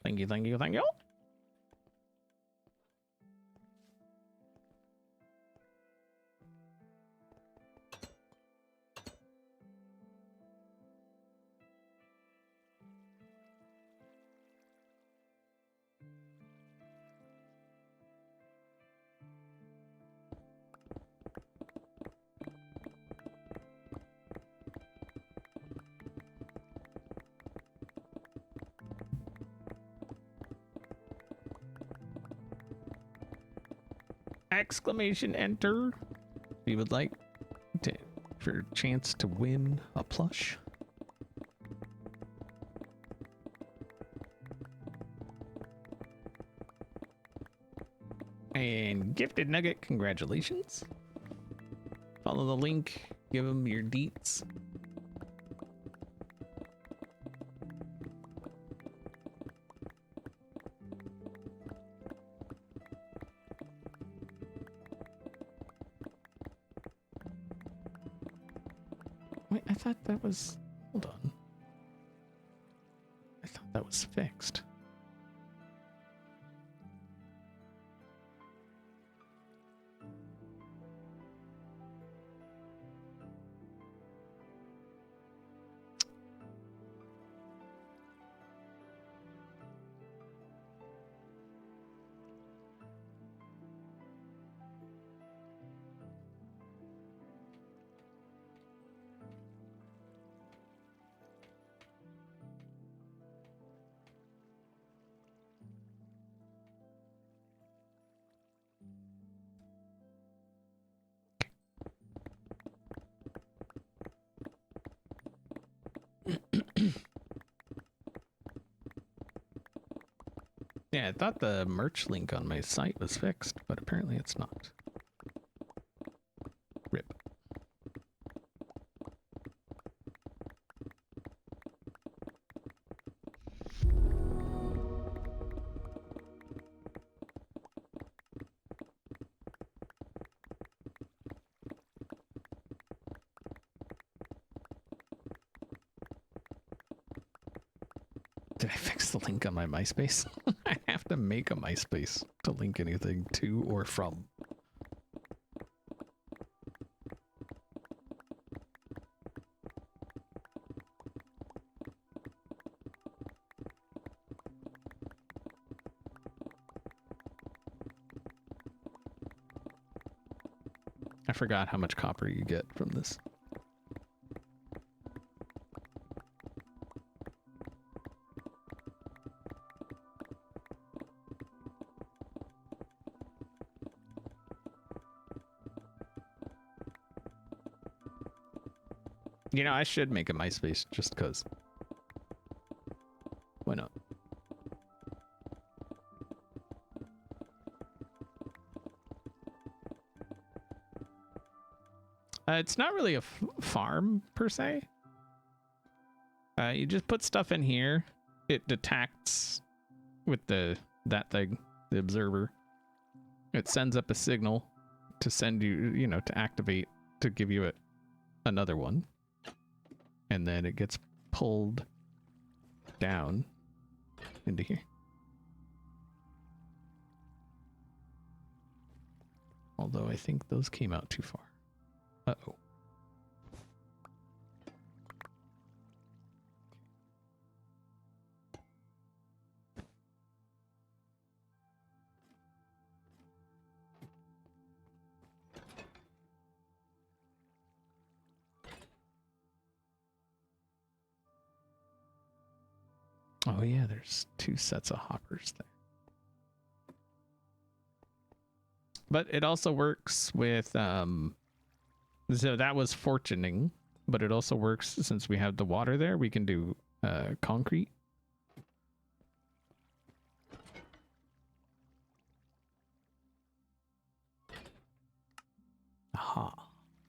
Thank you, thank you, thank you. Exclamation enter if you would like to, for a chance to win a plush. And Gifted Nugget, congratulations. Follow the link, give them your deets. Wait, I thought that was... Hold on. I thought that was fixed. Yeah, I thought the merch link on my site was fixed, but apparently it's not. Did I fix the link on my MySpace? I have to make a MySpace to link anything to or from. I forgot how much copper you get from this. You know, I should make a MySpace just because. Why not? It's not really a farm per se. You just put stuff in here. It detects with that thing, the observer. It sends up a signal to send you, you know, to activate, to give you another one. And then it gets pulled down into here. Although I think those came out too far. Uh-oh. Oh yeah, there's 2 sets of hoppers there. But it also works with, so that was fortuning, but it also works since we have the water there, we can do concrete. Aha,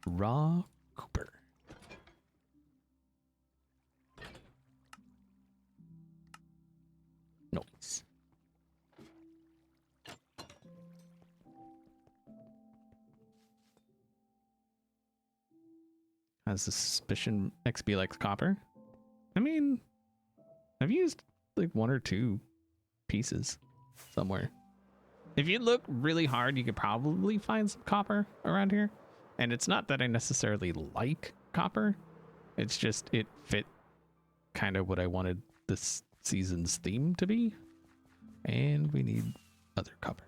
raw cooper. Nice. Has a suspicion XP likes copper. I mean, I've used like 1 or 2 pieces somewhere. If you look really hard, you could probably find some copper around here. And it's not that I necessarily like copper. It's just it fit kind of what I wanted this season's theme to be. And we need other copper.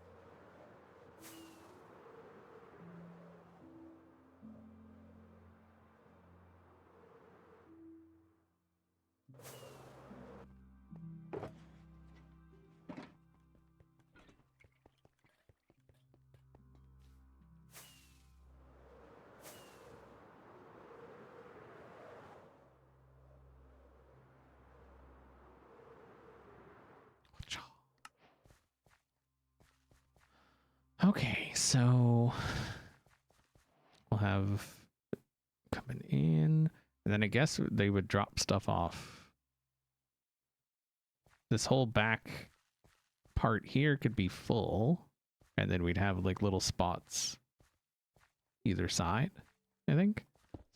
Okay, so we'll have coming in, and then I guess they would drop stuff off. This whole back part here could be full, and then we'd have like little spots either side, I think.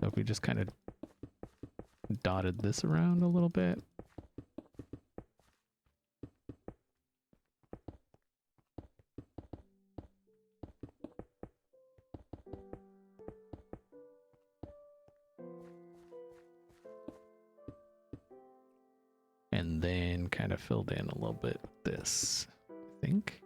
So if we just kind of dotted this around a little bit. And then kind of filled in a little bit with this, I think.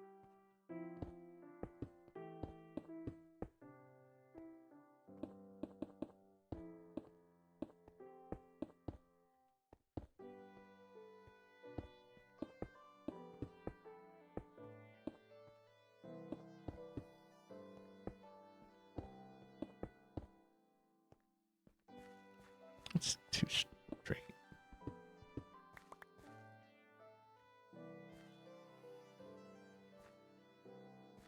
It's too straight.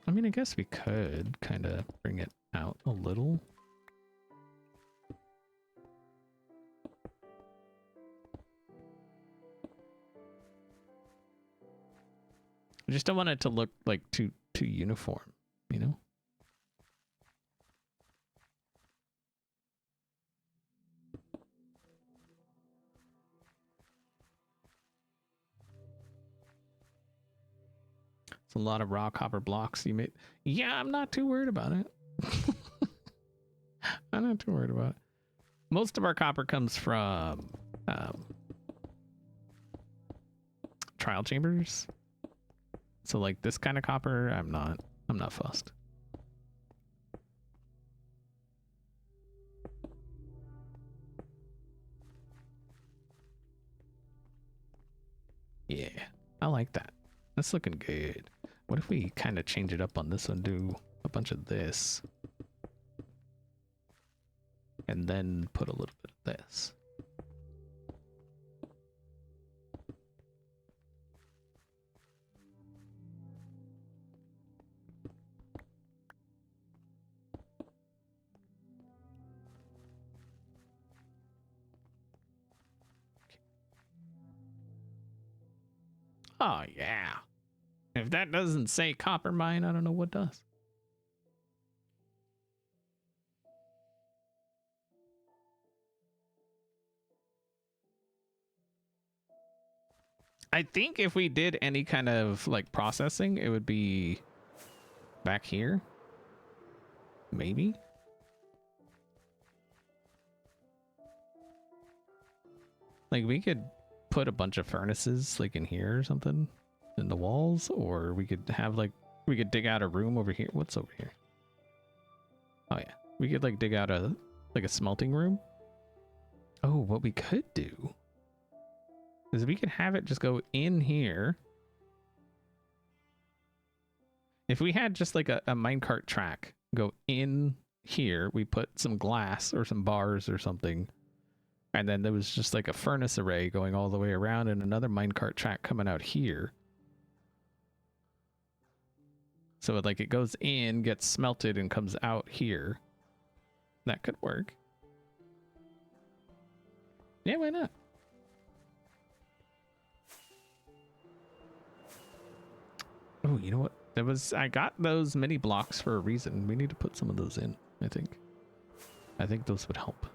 I mean, I guess we could kind of bring it out a little. I just don't want it to look like too uniform, you know? It's a lot of raw copper blocks you made. Yeah, I'm not too worried about it. I'm not too worried about it. Most of our copper comes from trial chambers. So like this kind of copper, I'm not fussed. Yeah, I like that. That's looking good. What if we kind of change it up on this one, do a bunch of this, and then put a little bit of this? Oh, yeah. If that doesn't say copper mine, I don't know what does. I think if we did any kind of like processing, it would be back here. Maybe. Like we could put a bunch of furnaces like in here or something in the walls, or we could have like, we could dig out a room over here. What's over here? Oh yeah, we could like dig out a like a smelting room. Oh, what we could do is we could have it just go in here. If we had just like a minecart track go in here, we put some glass or some bars or something, and then there was just like a furnace array going all the way around and another minecart track coming out here. So it, like it goes in, gets smelted, and comes out here. That could work. Yeah, why not? Oh, you know what? There was, I got those mini blocks for a reason. We need to put some of those in, I think. I think those would help.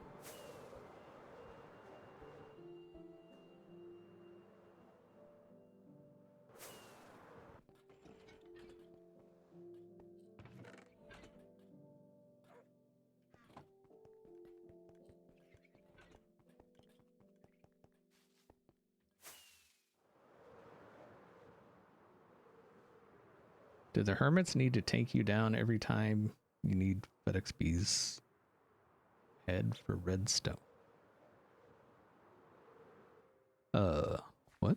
Do the hermits need to take you down every time you need FedExB's head for redstone? What?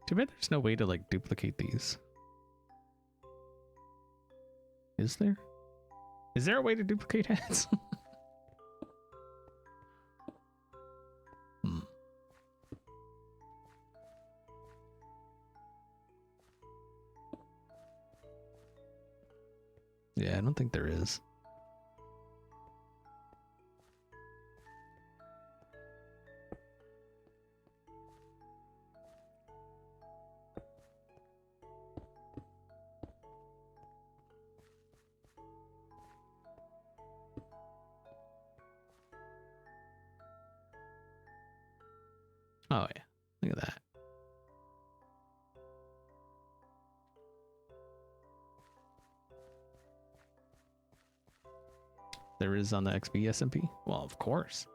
Too bad there's no way to like duplicate these. Is there? Is there a way to duplicate heads? Hmm. Yeah, I don't think there is. Oh yeah, look at that. There is on the XP SMP? Well, of course.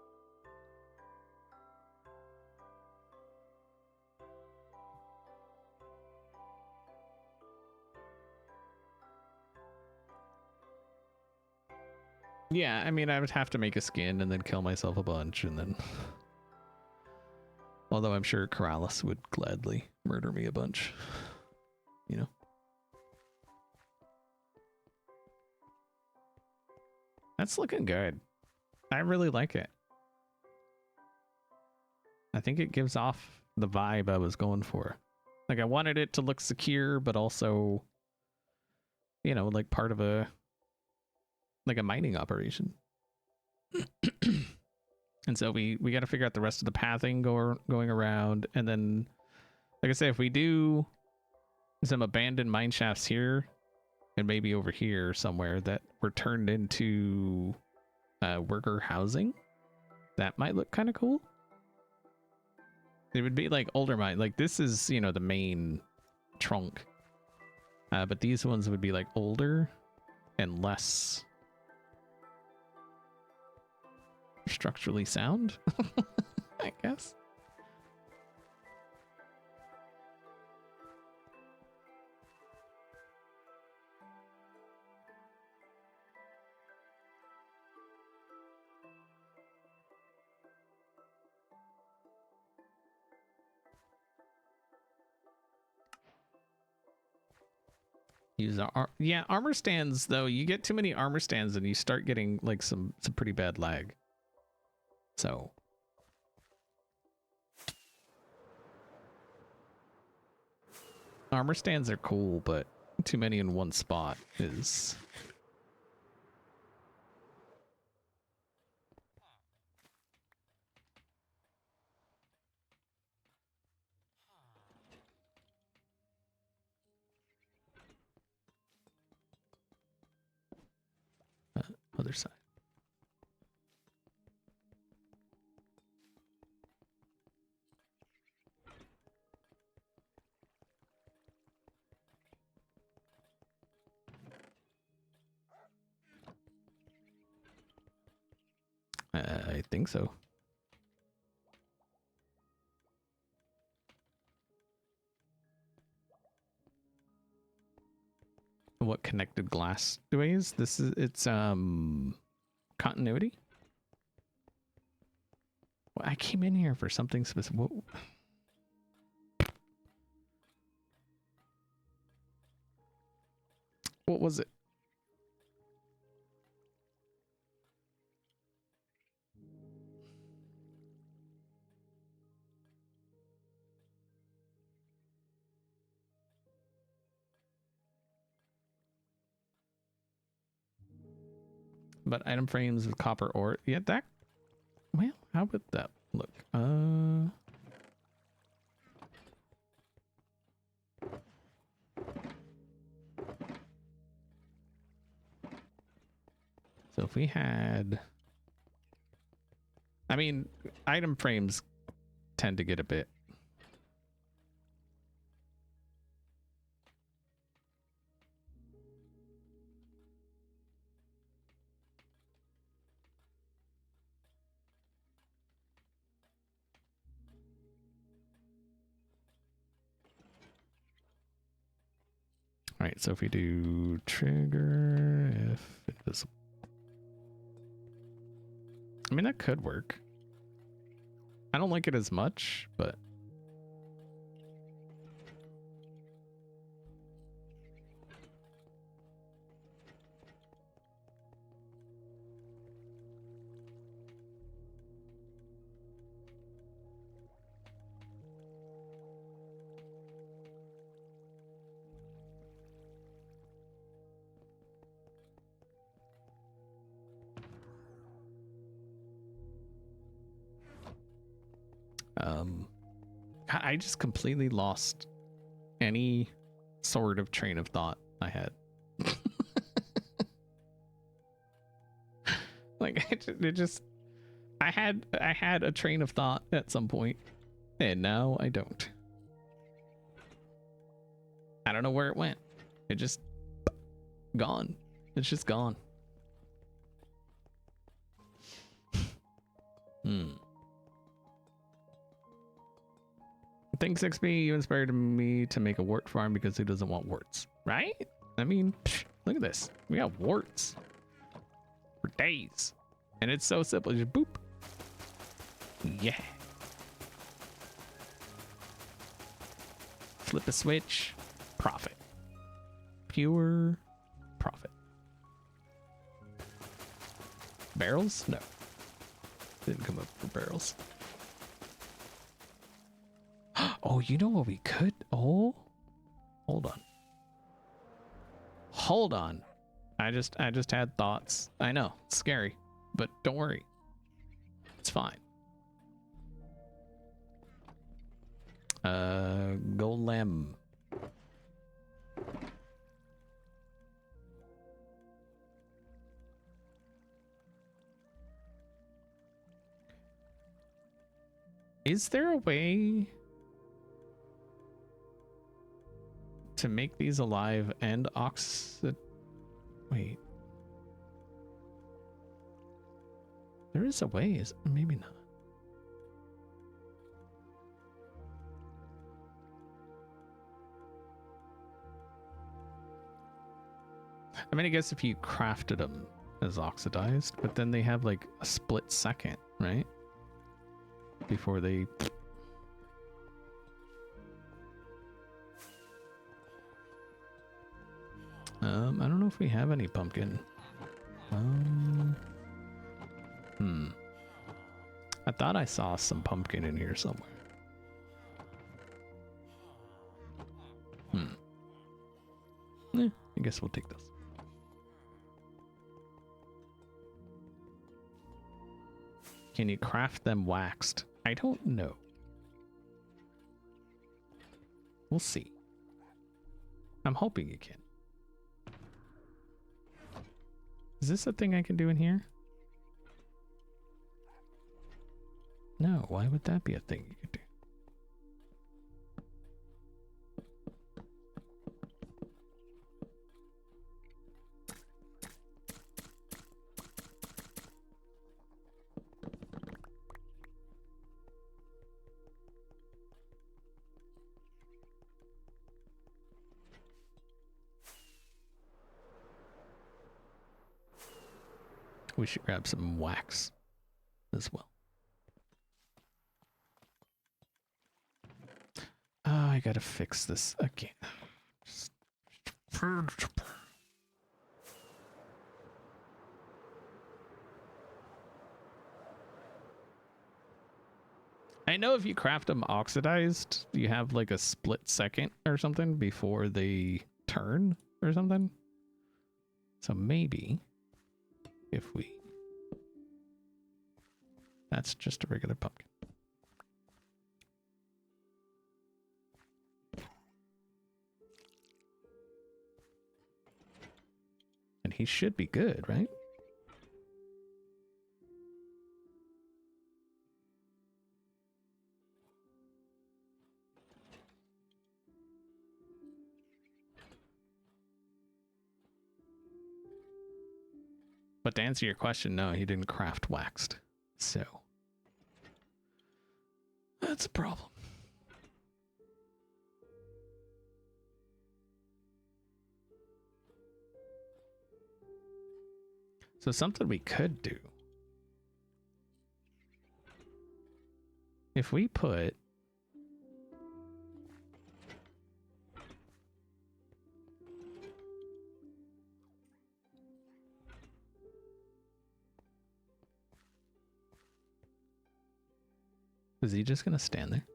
Yeah, I mean, I would have to make a skin and then kill myself a bunch and then... Although I'm sure Corrales would gladly murder me a bunch. You know? That's looking good. I really like it. I think it gives off the vibe I was going for. Like, I wanted it to look secure, but also, you know, like part of a... like a mining operation. And so we got to figure out the rest of the pathing going around. And then, like I say, if we do some abandoned mine shafts here and maybe over here somewhere that were turned into worker housing. That might look kind of cool. It would be like older mine. Like this is, you know, the main trunk. But these ones would be like older and less structurally sound, I guess. Use yeah, armor stands though. You get too many armor stands and you start getting like some pretty bad lag. So armor stands are cool, but too many in one spot is other side. I think so. What connected glass ways? This is it's continuity. Well, I came in here for something specific. What was it? But item frames with copper ore. Yeah, that. Well, how would that look? So if we had, I mean, item frames tend to get a bit. All right, so if we do trigger, if invisible. I mean, that could work. I don't like it as much, but I just completely lost any sort of train of thought I had. Like I had a train of thought at some point, and now I don't. I don't know where it went. It just gone. It's just gone. Thanks, XP. You inspired me to make a wart farm because who doesn't want warts, right? I mean, look at this. We got warts for days, and it's so simple. Just boop. Yeah. Flip a switch. Profit. Pure profit. Barrels? No. Didn't come up for barrels. Oh, you know what we could? Oh, hold on. Hold on. I just had thoughts. I know, it's scary, but don't worry. It's fine. Golem. Is there a way to make these alive and wait. There is a way, maybe not. I mean, I guess if you crafted them as oxidized, but then they have like a split second, right? Before they... I don't know if we have any pumpkin. I thought I saw some pumpkin in here somewhere. I guess we'll take this. Can you craft them waxed? I don't know. We'll see. I'm hoping you can. Is this a thing I can do in here? No, why would that be a thing you could do? We should grab some wax as well. Oh, I gotta fix this again. I know if you craft them oxidized, you have like a split second or something before they turn or something. So maybe if we... That's just a regular pumpkin. And he should be good, right? But to answer your question, no, he didn't craft waxed. So that's a problem. So something we could do. If we put is he just gonna stand there?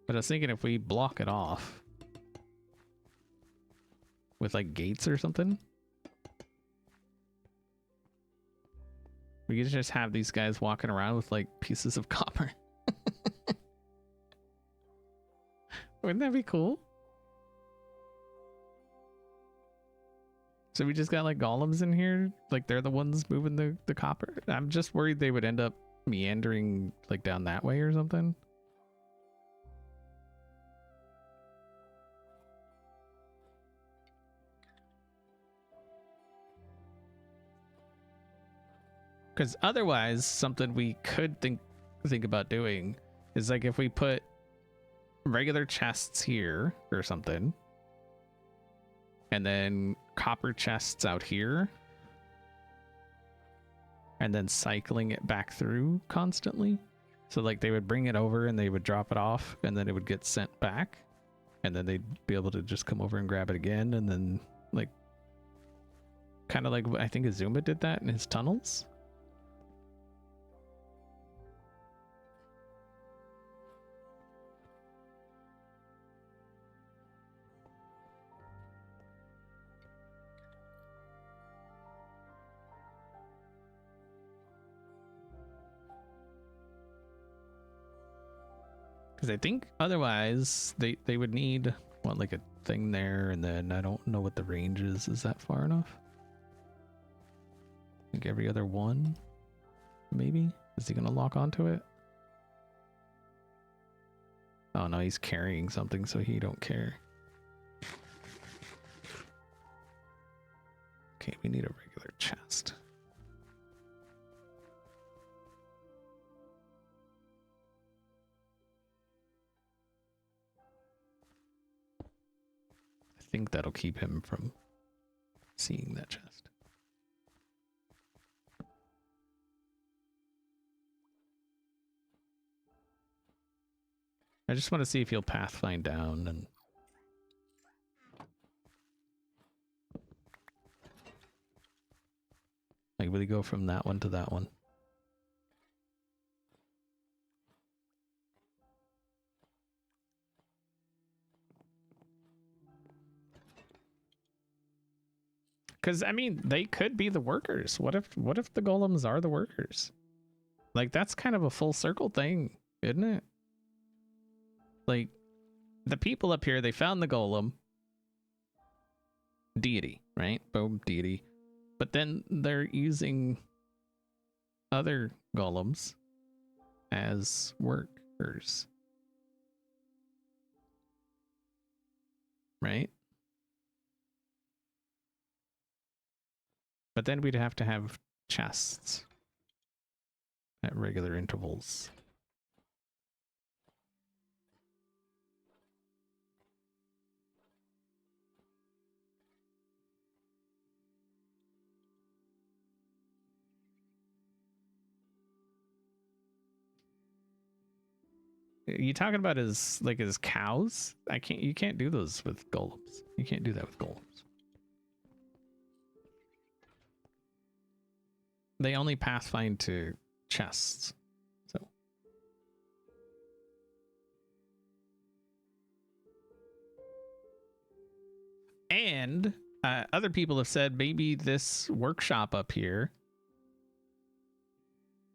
But I was thinking if we block it off with like gates or something, we could just have these guys walking around with like pieces of copper. Wouldn't that be cool? So we just got like golems in here, like they're the ones moving the copper. I'm just worried they would end up meandering like down that way or something. Because otherwise, something we could think about doing is like if we put regular chests here or something, and then copper chests out here, and then cycling it back through constantly. So like they would bring it over and they would drop it off, and then it would get sent back, and then they'd be able to just come over and grab it again, and then like kind of like I think Azuma did that in his tunnels. Because I think otherwise they would need what, like a thing there, and then I don't know what the range is. Is that far enough? Like every other one, maybe? Is he gonna lock onto it? Oh no, he's carrying something, so he don't care. Okay, we need a regular chest. I think that'll keep him from seeing that chest. I just want to see if he'll pathfind down and... Like, will he go from that one to that one? Because, I mean, they could be the workers. What if the golems are the workers? Like, that's kind of a full circle thing, isn't it? Like, the people up here, they found the golem. Deity, right? Boom, deity. But then they're using other golems as workers. Right? But then we'd have to have chests at regular intervals. You talking about his cows? You can't do those with golems. You can't do that with golems. They only pathfind to chests. So and other people have said maybe this workshop up here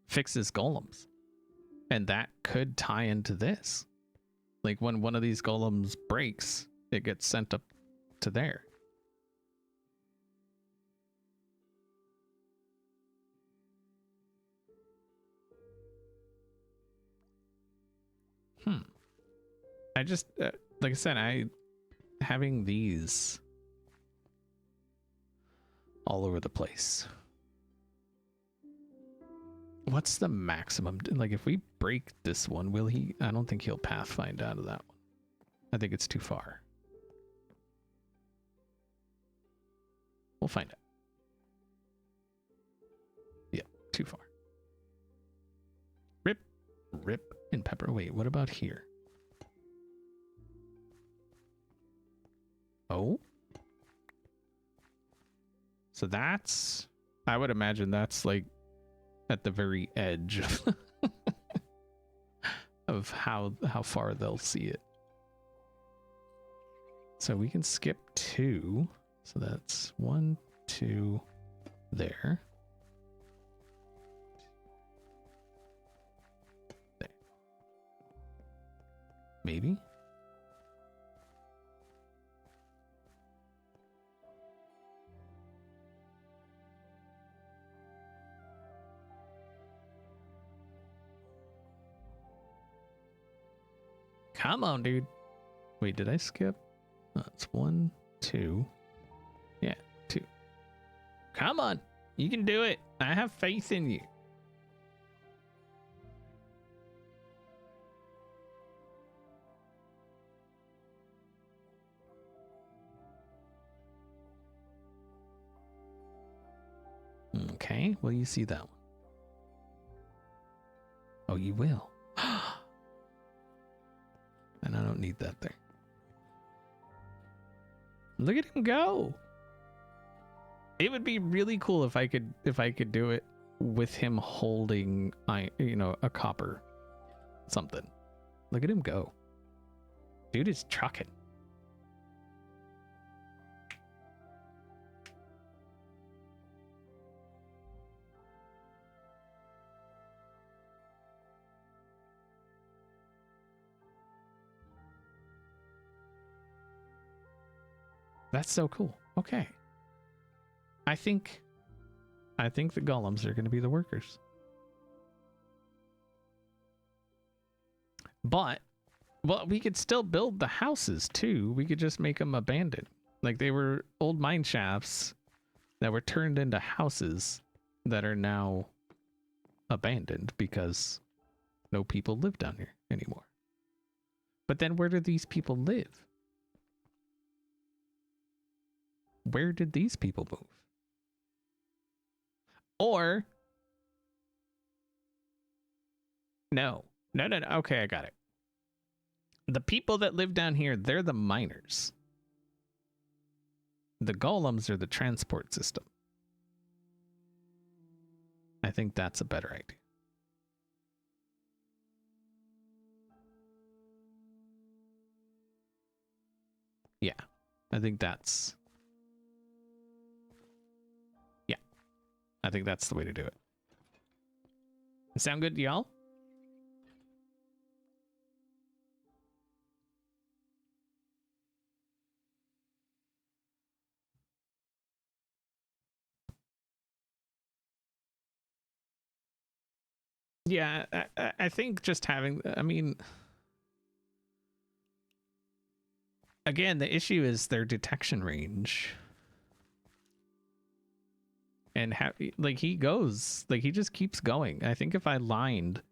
fixes golems. And that could tie into this. Like when one of these golems breaks, it gets sent up to there. I just, like I said, having these all over the place. What's the maximum? Like, if we break this one, will he? I don't think he'll pathfind out of that one. I think it's too far. We'll find out. Yeah, too far. Rip, rip, and pepper. Wait, what about here? Oh. So that's... I would imagine that's, like, at the very edge of how far they'll see it. So we can skip 2. So that's 1, 2 there. There. Maybe. Come on, dude. Wait, did I skip? It's 1, 2. Yeah, 2. Come on. You can do it. I have faith in you. Okay, will you see that one? Oh, you will. And I don't need that there. Look at him go. It would be really cool if I could do it with him holding, a copper something. Look at him go. Dude is trucking. That's so cool. Okay. I think I think the golems are going to be the workers. But, well, we could still build the houses too. We could just make them abandoned. Like they were old mine shafts that were turned into houses that are now abandoned because no people live down here anymore. But then where do these people live? Where did these people move? Or no. Okay, I got it. The people that live down here, they're the miners. The golems are the transport system. I think that's a better idea. Yeah, I think that's... Yeah, I think that's the way to do it. Sound good to y'all? Yeah, I think just having... I mean... Again, the issue is their detection range. And like he goes, like he just keeps going. I think if I lined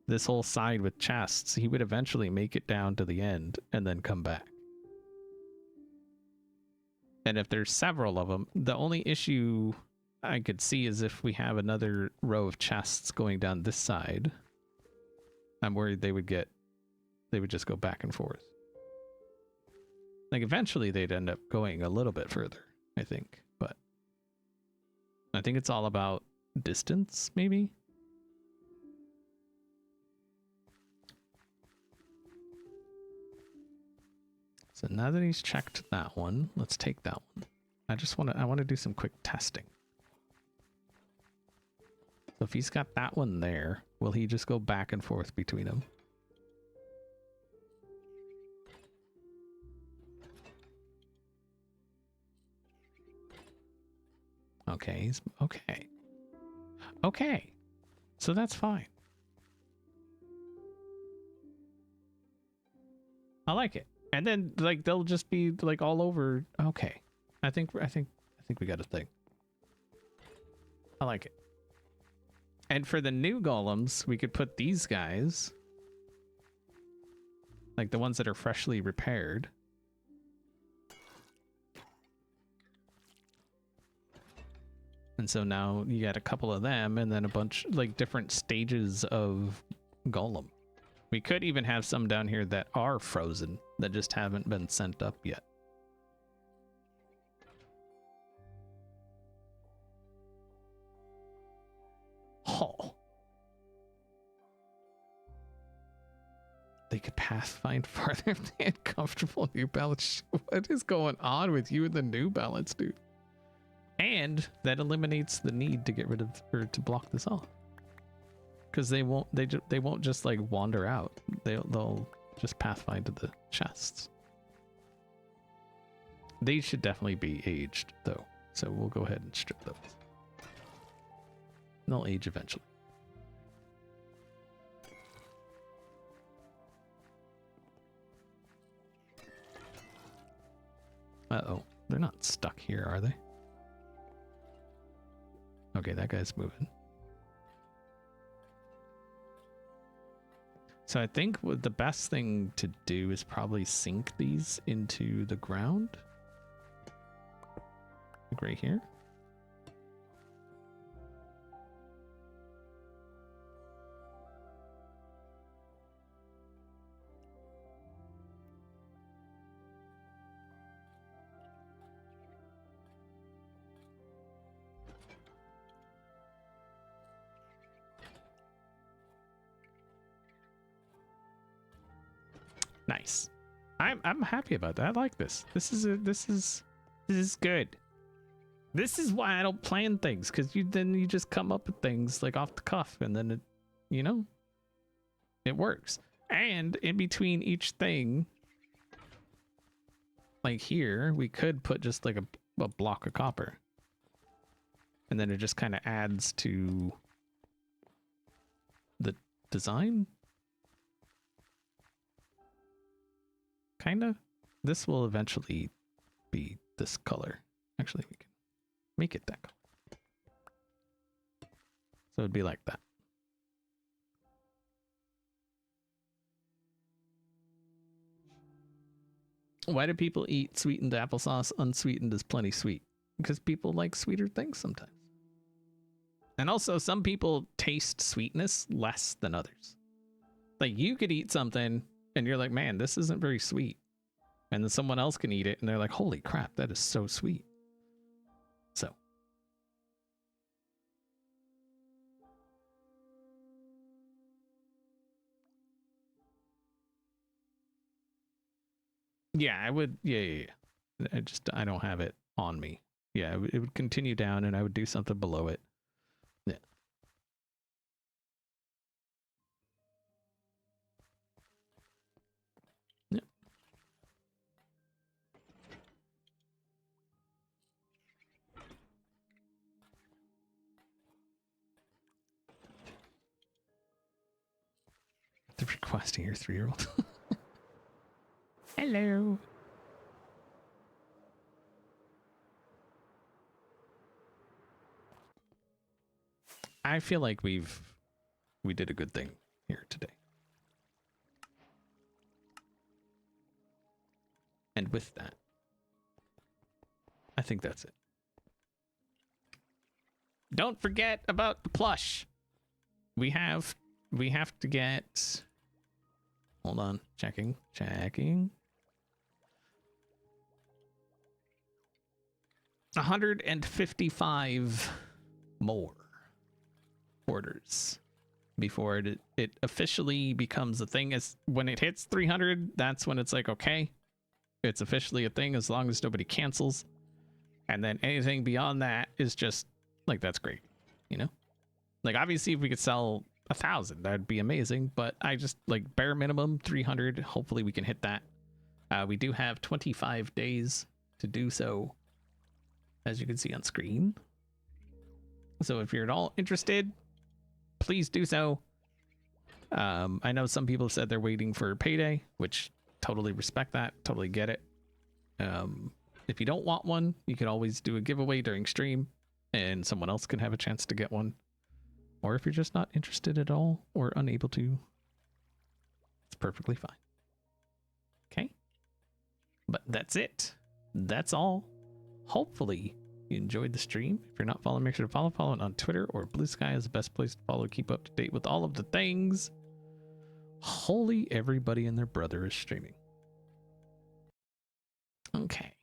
this whole side with chests, he would eventually make it down to the end and then come back. And if there's several of them, the only issue I could see is if we have another row of chests going down this side. I'm worried they would just go back and forth. Like eventually they'd end up going a little bit further, I think, but I think it's all about distance, maybe. So now that he's checked that one, let's take that one. I want to do some quick testing. So if he's got that one there, will he just go back and forth between them? Okay, okay. Okay. So that's fine. I like it. And then like they'll just be like all over. Okay. I think we got a thing. I like it. And for the new golems, we could put these guys, like the ones that are freshly repaired. And so now you got a couple of them and then a bunch, like different stages of golem. We could even have some down here that are frozen that just haven't been sent up yet. Oh. They could pathfind farther if they had comfortable New Balance. What is going on with you and the New Balance, dude? And that eliminates the need to get rid of or to block this off, because they won't just like wander out. They'll just pathfind to the chests. They should definitely be aged though, so we'll go ahead and strip those. They'll age eventually. Uh-oh, they're not stuck here, are they? Okay, that guy's moving. So I think what the best thing to do is probably sink these into the ground. Like right here. Nice. I'm happy about that. I like this. This is good. This is why I don't plan things, because you just come up with things like off the cuff and then it, you know, it works. And in between each thing, like here, we could put just like a block of copper. And then it just kind of adds to the design. Kind of. This will eventually be this color. Actually, we can make it that color. So it'd be like that. Why do people eat sweetened applesauce? Unsweetened is plenty sweet. Because people like sweeter things sometimes. And also, some people taste sweetness less than others. Like, you could eat something and you're like, man, this isn't very sweet. And then someone else can eat it and they're like, holy crap, that is so sweet. So. Yeah, I would. Yeah. I don't have it on me. Yeah, it would continue down and I would do something below it. Yeah. Yeah. They're requesting your 3-year-old. Hello. I feel like we did a good thing here today. And with that, I think that's it. Don't forget about the plush. We have to get, hold on, checking. 155 more orders before it officially becomes a thing. As when it hits 300, that's when it's like, okay, it's officially a thing as long as nobody cancels. And then anything beyond that is just like, that's great, you know? Like, obviously if we could sell 1,000, that'd be amazing, but I just like bare minimum 300. Hopefully we can hit that. We do have 25 days to do so, as you can see on screen. So if you're at all interested, please do so. I know some people have said they're waiting for payday, which totally respect that, totally get it. If you don't want one, you can always do a giveaway during stream and someone else can have a chance to get one. Or if you're just not interested at all or unable to, it's perfectly fine. Okay? But that's it. That's all. Hopefully you enjoyed the stream. If you're not following, make sure to follow. Follow it on Twitter or Blue Sky is the best place to follow. Keep up to date with all of the things. Holy, everybody and their brother is streaming. Okay.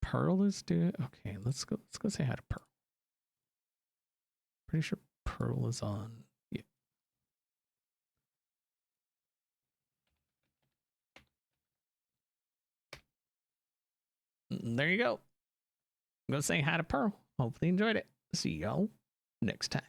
Pearl is doing. Okay, let's go say hi to Pearl. Pretty sure Pearl is on. Yeah. There you go. I'm gonna say hi to Pearl. Hopefully you enjoyed it. See y'all next time.